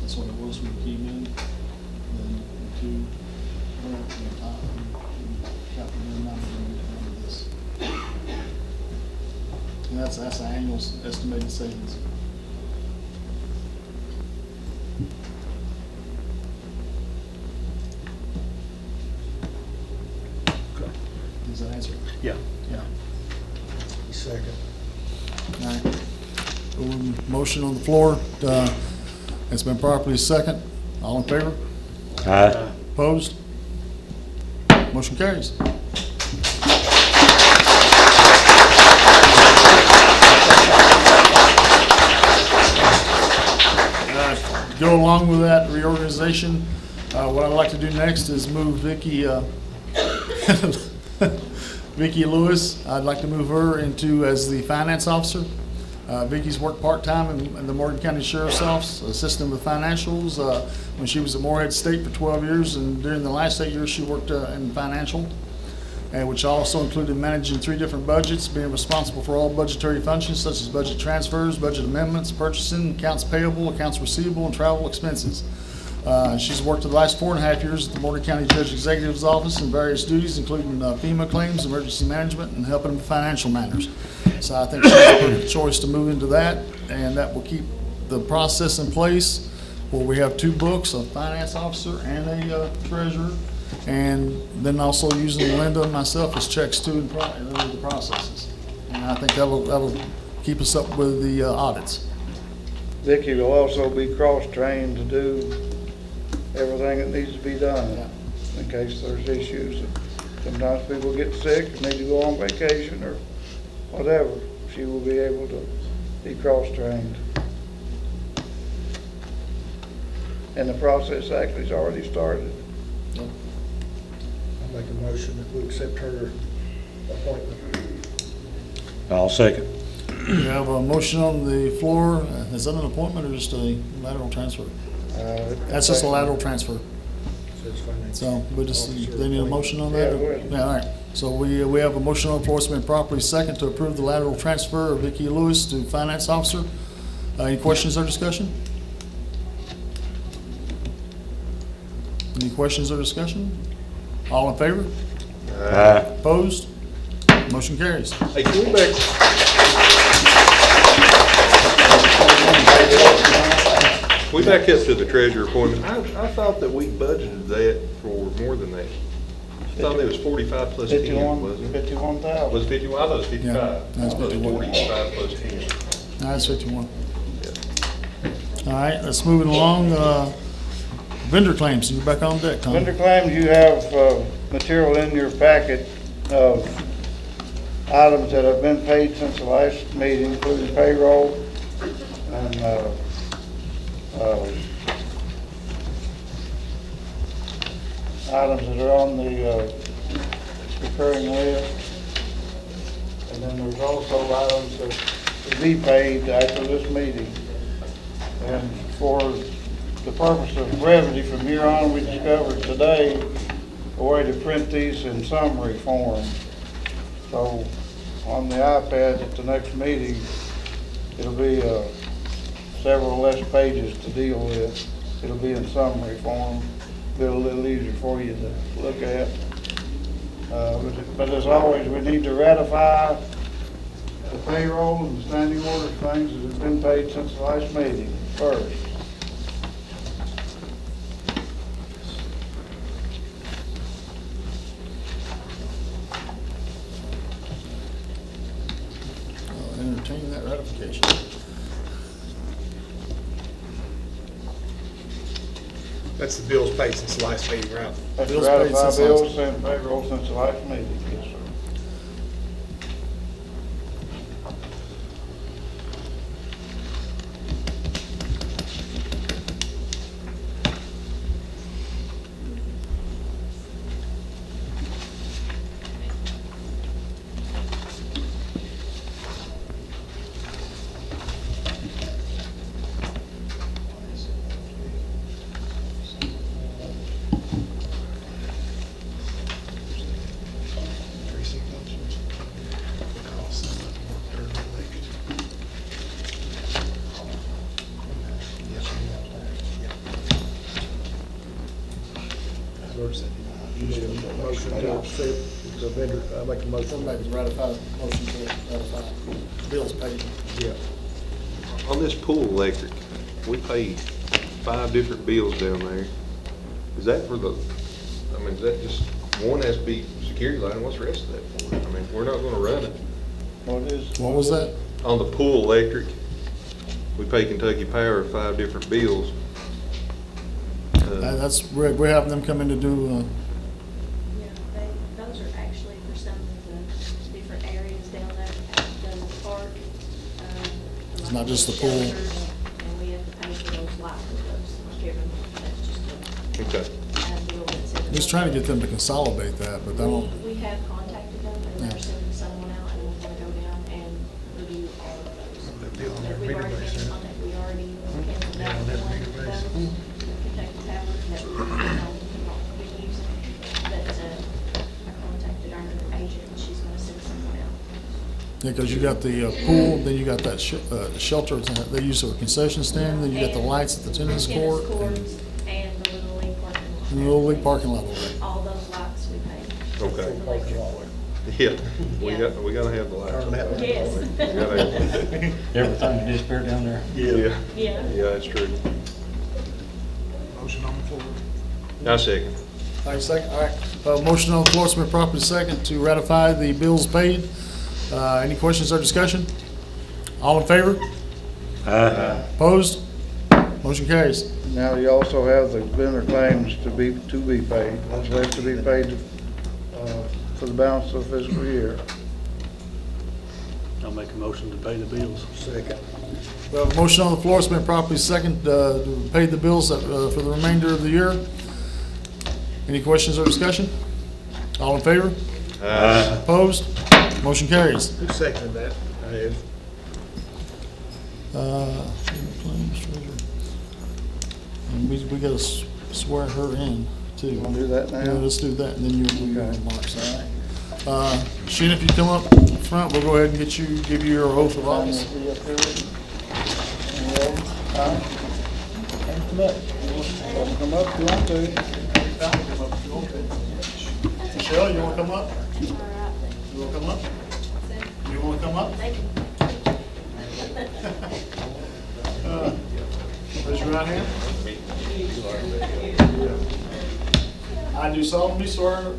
That's what it was when we came in. Then and that's the annual estimated savings.
Okay.
Does that answer?
Yeah.
Yeah.
Second.
All right. Motion on the floor. It's been properly second. All in favor?
Aye.
Opposed? Motion carries. To go along with that reorganization, what I'd like to do next is move Vicki Lewis. I'd like to move her as the finance officer. Vicki's worked part-time in the Morgan County Sheriff's Office, assisting with financials. When she was at Morehead State for 12 years, and during the last 8 years, she worked in financial, which also included managing 3 different budgets, being responsible for all budgetary functions such as budget transfers, budget amendments, purchasing, accounts payable, accounts receivable, and travel expenses. She's worked the last 4.5 years at the Morgan County Judge Executive's Office in various duties, including FEMA claims, emergency management, and helping with financial matters. So I think she's a perfect choice to move into that, and that will keep the process in place where we have 2 books, a finance officer and a treasurer, and then also using Linda and myself as checks too in the processes. And I think that'll keep us up with the audits.
Vicki will also be cross-trained to do everything that needs to be done in case there's issues. Sometimes people get sick and need to go on vacation or whatever. She will be able to be cross-trained. And the process actually has already started.
I'll make a motion that we accept her appointment.
I'll second.
We have a motion on the floor. Is that an appointment or just a lateral transfer? That's just a lateral transfer. So we just, they need a motion on that?
Yeah, go ahead.
Yeah, all right. So we have a motion on the floor. It's been properly second to approve the lateral transfer of Vicki Lewis to finance officer. Any questions or discussion? Any questions or discussion? All in favor?
Aye.
Opposed? Motion carries.
Hey, can we back? We back up to the treasurer appointment. I thought that we budgeted that for more than that. I thought it was 45 plus 10, wasn't it?
51,000.
Was it 51? I thought it was 55.
Yeah, that's
I thought it was
51.
45 plus 10.
That's 51. All right, let's move it along. Vendor claims, you're back on deck, Tom.
Vendor claims, you have material in your packet of items that have been paid since the last meeting, including payroll and items that are on the recurring list. And then there's also items that will be paid after this meeting. And for the purpose of brevity, from here on, we discovered today a way to print these in summary form. So on the iPad at the next meeting, it'll be several less pages to deal with. It'll be in summary form. Be a little easier for you to look at. But as always, we need to ratify the payroll and the standing order things that have been paid since the last meeting first.
I'll entertain that ratification.
That's the bills paid since the last meeting, right?
That's
Bills paid
ratify
since
bills and payroll since the last meeting, yes, sir.
You need a motion to accept the vendor, make a motion.
Maybe ratify, motion to ratify bills paid.
Yeah.
On this pool electric, we pay 5 different bills down there. Is that for the, I mean, is that just, one has to be security line, what's the rest of that for? I mean, we're not gonna run it.
What was that?
On the pool electric, we pay Kentucky Power 5 different bills.
That's, we're having them come in to do,
Yeah, those are actually for some of the different areas down there at the park.
It's not just the pool.
Shelters, and we have to pay for those light those given, that's just
Okay.
a bill that's in.
he's trying to get them to consolidate that, but they don't.
We have contacted them, and they're sending someone out, and we're gonna go down and review all of those. But we've already been in contact, we already canceled out one of those, Kentucky Power, that we've been using. But, I contacted our agent, and she's gonna send someone out.
Yeah, because you got the pool, then you got that shelter that they use for a concession stand, then you got the lights at the tennis court.
Courts and the Little League parking lot.
And the Little League parking lot over there.
All those lights we pay.
Okay.
The electric.
Yeah, we gotta have the lights.
Yes.
We gotta have-
Everything disappeared down there.
Yeah.
Yeah.
Yeah, that's true.
Motion on the floor.
I second.
Thanks, second, all right. Motion on the floor, it's been properly second to ratify the bills paid. Any questions or discussion? All in favor? Opposed? Motion carries.
Now you also have the vendor claims to be paid. Those have to be paid for the balance of the fiscal year.
I'll make a motion to pay the bills.
Second.
We have a motion on the floor, it's been properly second to pay the bills for the remainder of the year. Any questions or discussion? All in favor? Opposed? Motion carries.
Who seconded that? I have.
Claims treasurer. And we gotta swear her in too.
You wanna do that now?
Yeah, let's do that, and then you'll do your
Okay.
remarks. Sheena, if you come up front, we'll go ahead and give you your oath of office.
Come up. Come up if you want to.
Michelle, you wanna come up? You wanna come up? You wanna come up? Raise your right hand. I do solemnly swear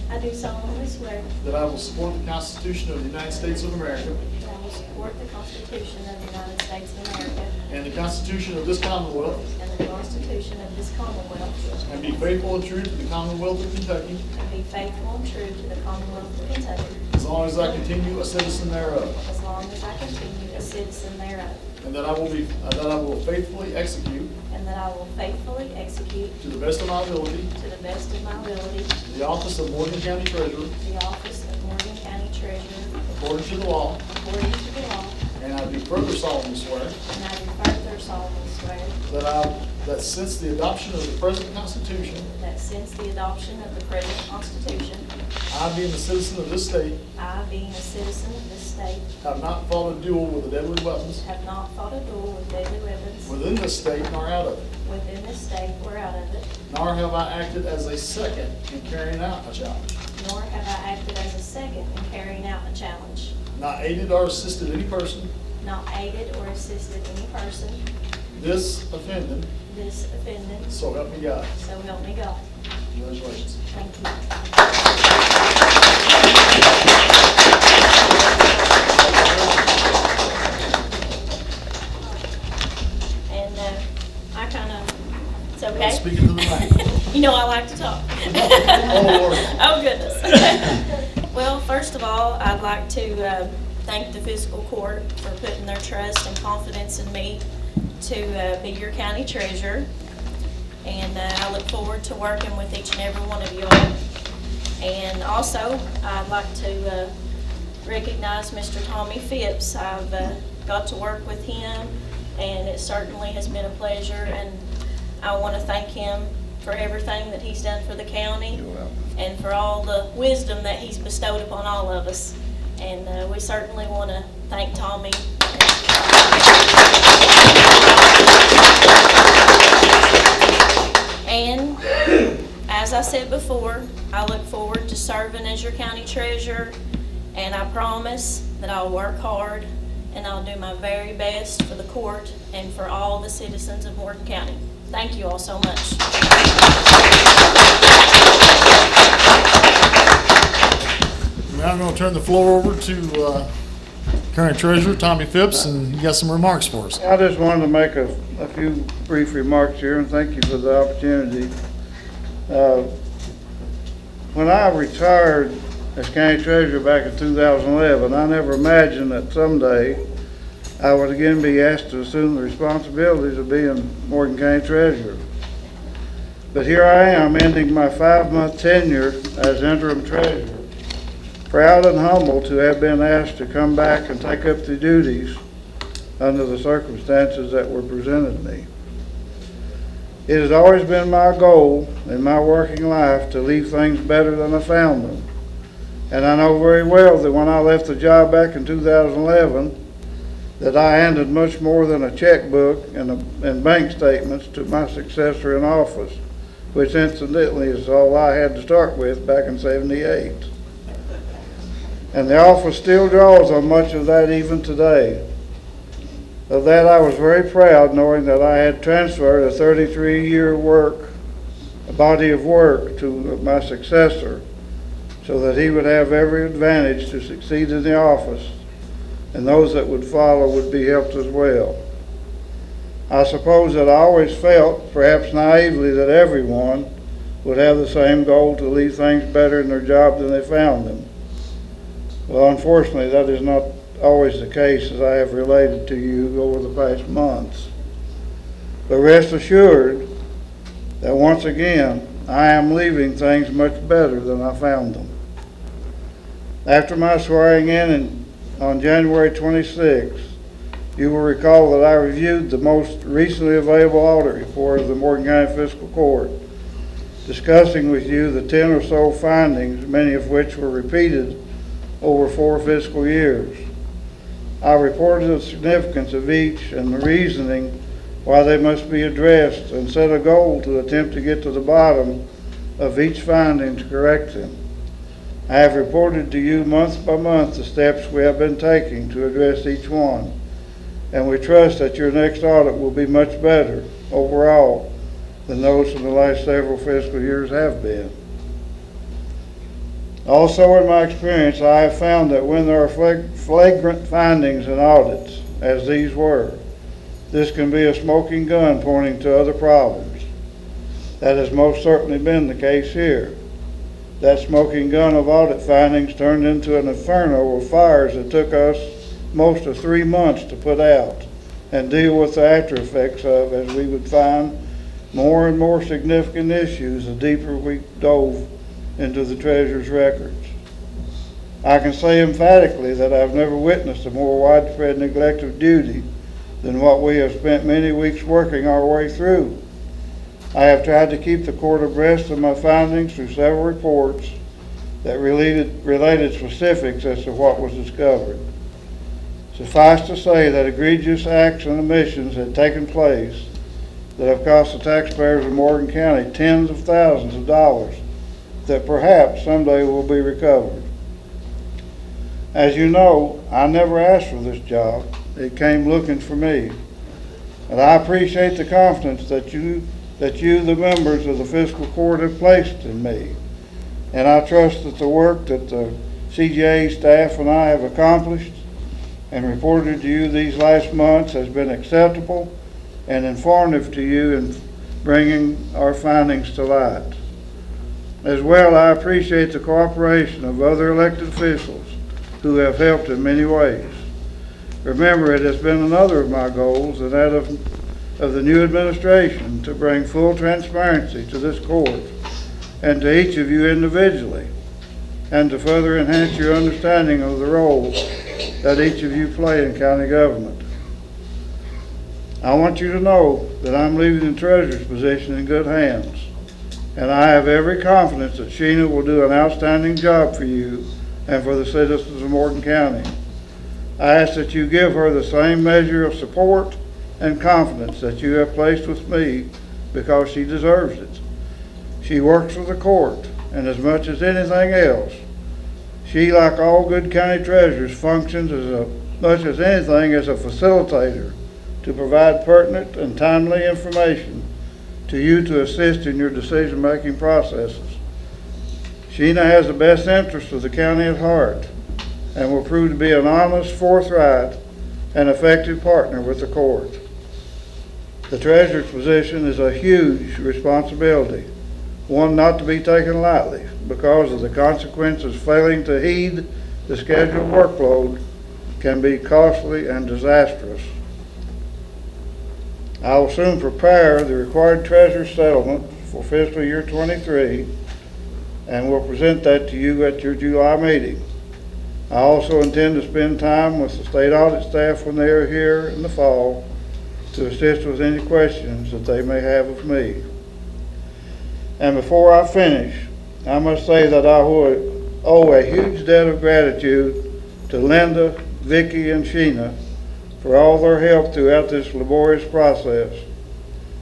I do solemnly swear
that I will support the Constitution of the United States of America
that I will support the Constitution of the United States of America
and the Constitution of this Commonwealth,
and the Constitution of this Commonwealth,
and be faithful and true to the Commonwealth of Kentucky,
and be faithful and true to the Commonwealth of Kentucky,
as long as I continue a citizen thereof.
as long as I continue a citizen thereof,
And that I will faithfully execute,
and that I will faithfully execute,
to the best of my ability,
to the best of my ability,
the office of Morgan County Treasurer,
the office of Morgan County Treasurer,
according to the law.
according to the law,
And I do further solemnly swear
and I do further solemnly swear
that since the adoption of the present Constitution,
that since the adoption of the present Constitution,
I, being a citizen of this state,
I, being a citizen of this state,
have not fought a duel with the deadly weapons
have not fought a duel with deadly weapons
within this state nor out of it,
within this state or out of it,
nor have I acted as a second in carrying out a challenge,
nor have I acted as a second in carrying out a challenge,
not aided or assisted any person,
not aided or assisted any person,
this offending,
this offendant,
so help me God.
so help me God.
Congratulations.
Thank you. And I kind of, it's okay?
Speaking to the mic.
You know I like to talk.
Oh, Lord.
Oh, goodness. Well, first of all, I'd like to thank the fiscal court for putting their trust and confidence in me to be your county treasurer. And I look forward to working with each and every one of you all. And also, I'd like to recognize Mr. Tommy Phipps. I've got to work with him, and it certainly has been a pleasure. And I want to thank him for everything that he's done for the county and for all the wisdom that he's bestowed upon all of us. And we certainly want to thank Tommy. And as I said before, I look forward to serving as your county treasurer, and I promise that I'll work hard and I'll do my very best for the court and for all the citizens of Morgan County. Thank you all so much.
Now I'm going to turn the floor over to current treasurer Tommy Phipps, and he got some remarks for us.
I just wanted to make a few brief remarks here, and thank you for the opportunity. When I retired as county treasurer back in 2011, I never imagined that someday I would again be asked to assume the responsibilities of being Morgan County treasurer. But here I am, ending my 5-month tenure as interim treasurer, proud and humbled to have been asked to come back and take up the duties under the circumstances that were presented me. It has always been my goal in my working life to leave things better than I found them. And I know very well that when I left the job back in 2011, that I handed much more than a checkbook and bank statements to my successor in office, which incidentally is all I had to start with back in '78. And the office still draws on much of that even today. Of that I was very proud, knowing that I had transferred a 33-year body of work to my successor, so that he would have every advantage to succeed in the office, and those that would follow would be helped as well. I suppose that I always felt, perhaps naively, that everyone would have the same goal to leave things better in their job than they found them. Well, unfortunately, that is not always the case, as I have related to you over the past months. But rest assured that once again, I am leaving things much better than I found them. After my swearing in on January 26th, you will recall that I reviewed the most recently available audit report of the Morgan County Fiscal Court, discussing with you the 10 or so findings, many of which were repeated over 4 fiscal years. I reported the significance of each and the reasoning why they must be addressed, and set a goal to attempt to get to the bottom of each finding to correct them. I have reported to you month by month the steps we have been taking to address each one, and we trust that your next audit will be much better overall than those from the last several fiscal years have been. Also, in my experience, I have found that when there are flagrant findings in audits, as these were, this can be a smoking gun pointing to other problems. That has most certainly been the case here. that smoking gun of audit findings turned into an inferno of fires that took us most of 3 months to put out and deal with the after effects of, as we would find more and more significant issues the deeper we dove into the Treasurer's records. I can say emphatically that I've never witnessed a more widespread neglect of duty than what we have spent many weeks working our way through. I have tried to keep the court abreast of my findings through several reports that related specifics as to what was discovered. Suffice to say that egregious acts and omissions had taken place that have cost the taxpayers of Morgan County tens of thousands of dollars that perhaps someday will be recovered. As you know, I never asked for this job. It came looking for me. And I appreciate the confidence that you, the members of the fiscal court, have placed in me. And I trust that the work that the CJA staff and I have accomplished and reported to you these last months has been acceptable and informative to you in bringing our findings to light. As well, I appreciate the cooperation of other elected officials who have helped in many ways. Remember, it has been another of my goals, and that of the new administration, to bring full transparency to this court and to each of you individually, and to further enhance your understanding of the role that each of you play in county government. I want you to know that I'm leaving the treasurer's position in good hands, and I have every confidence that Sheena will do an outstanding job for you and for the citizens of Morgan County. I ask that you give her the same measure of support and confidence that you have placed with me, because she deserves it. She works for the court, and as much as anything else, she, like all good county treasurers, functions as much as anything as a facilitator to provide pertinent and timely information to you to assist in your decision-making processes. Sheena has the best interests of the county at heart and will prove to be an honest, forthright, and effective partner with the court. The treasurer's position is a huge responsibility, one not to be taken lightly, because of the consequences failing to heed the scheduled workload can be costly and disastrous. I will soon prepare the required treasurer's settlement for fiscal year 23 and will present that to you at your July meeting. I also intend to spend time with the state audit staff when they are here in the fall to assist with any questions that they may have of me. And before I finish, I must say that I owe a huge debt of gratitude to Linda, Vicki, and Sheena for all their help throughout this laborious process.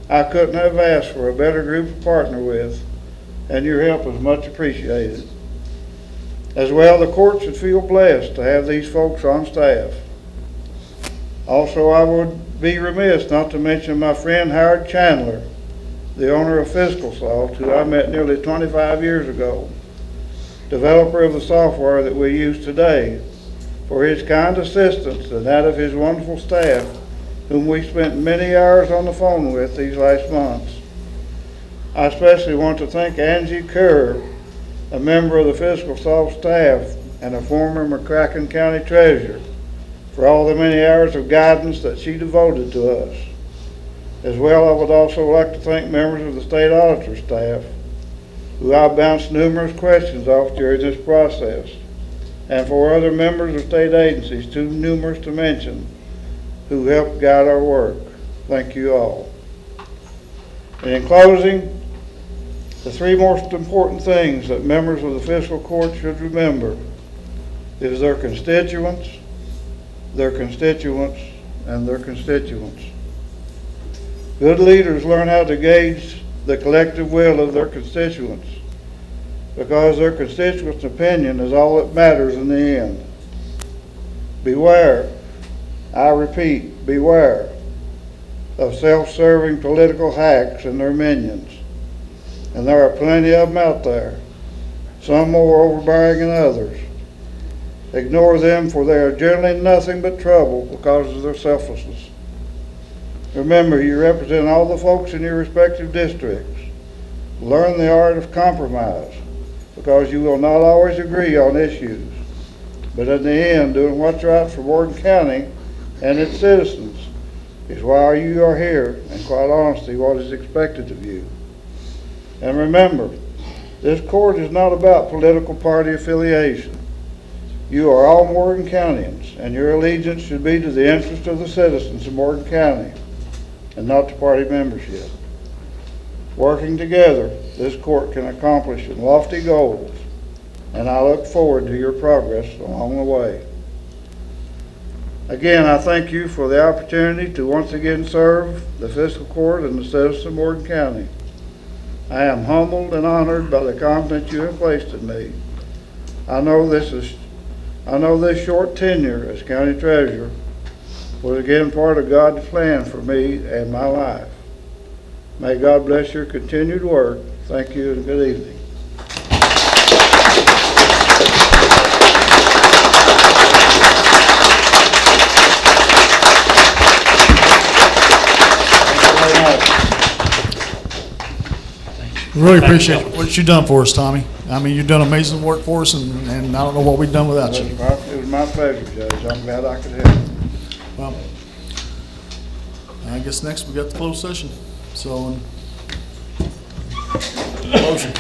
I couldn't have asked for a better group to partner with, and your help is much appreciated. As well, the court should feel blessed to have these folks on staff. Also, I would be remiss not to mention my friend Howard Chandler, the owner of Fiscal, who I met nearly 25 years ago, developer of the software that we use today, for his kind assistance and that of his wonderful staff, whom we spent many hours on the phone with these last months. I especially want to thank Angie Kerr, a member of the Fiscal staff and a former McCracken County treasurer, for all the many hours of guidance that she devoted to us. As well, I would also like to thank members of the state auditor staff, who I bounced numerous questions off during this process, and for other members of state agencies, too numerous to mention, who helped guide our work. Thank you all. And in closing, the three most important things that members of the fiscal court should remember is their constituents, their constituents, and their constituents. Good leaders learn how to gauge the collective will of their constituents, because their constituents' opinion is all that matters in the end. Beware, I repeat, beware of self-serving political hacks and their minions. And there are plenty of them out there, some more overbearing than others. Ignore them, for they are generally nothing but trouble because of their selflessness. Remember, you represent all the folks in your respective districts. Learn the art of compromise because you will not always agree on issues. But in the end, doing what's right for Morgan County and its citizens is why you are here, and quite honestly, what is expected of you. And remember, this court is not about political party affiliation. You are all Morgan Countyans, and your allegiance should be to the interest of the citizens of Morgan County, and not to party membership. Working together, this court can accomplish lofty goals, and I look forward to your progress along the way. Again, I thank you for the opportunity to once again serve the fiscal court and the citizens of Morgan County. I am humbled and honored by the confidence you have placed in me. I know this short tenure as county treasurer was again part of God's plan for me and my life. May God bless your continued work. Thank you and good evening.
Really appreciate what you've done for us, Tommy. I mean, you've done amazing work for us, and I don't know what we've done without you.
It was my pleasure, Judge. I'm glad I could help.
Well, I guess next we got the closed session. So, motion.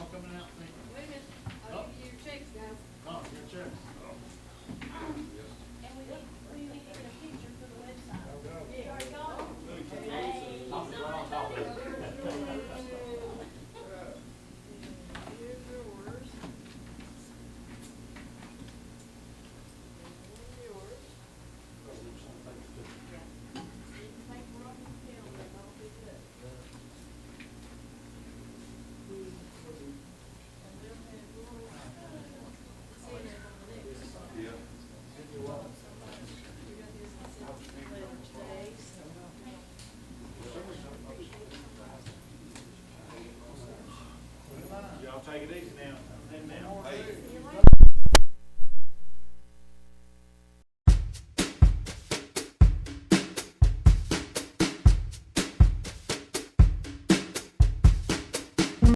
all coming out? Thank you.
Wait a minute, I'll give you your checks, guys.
Oh, your check.
And we need to get a picture for the website. Yeah, already gone? Here's yours. Yours. Yeah. You can make one film, but I'll pick it up. And we'll have your, see it on the next.
Yeah.
We got this letter today, so.
Y'all take it easy now.
Hey,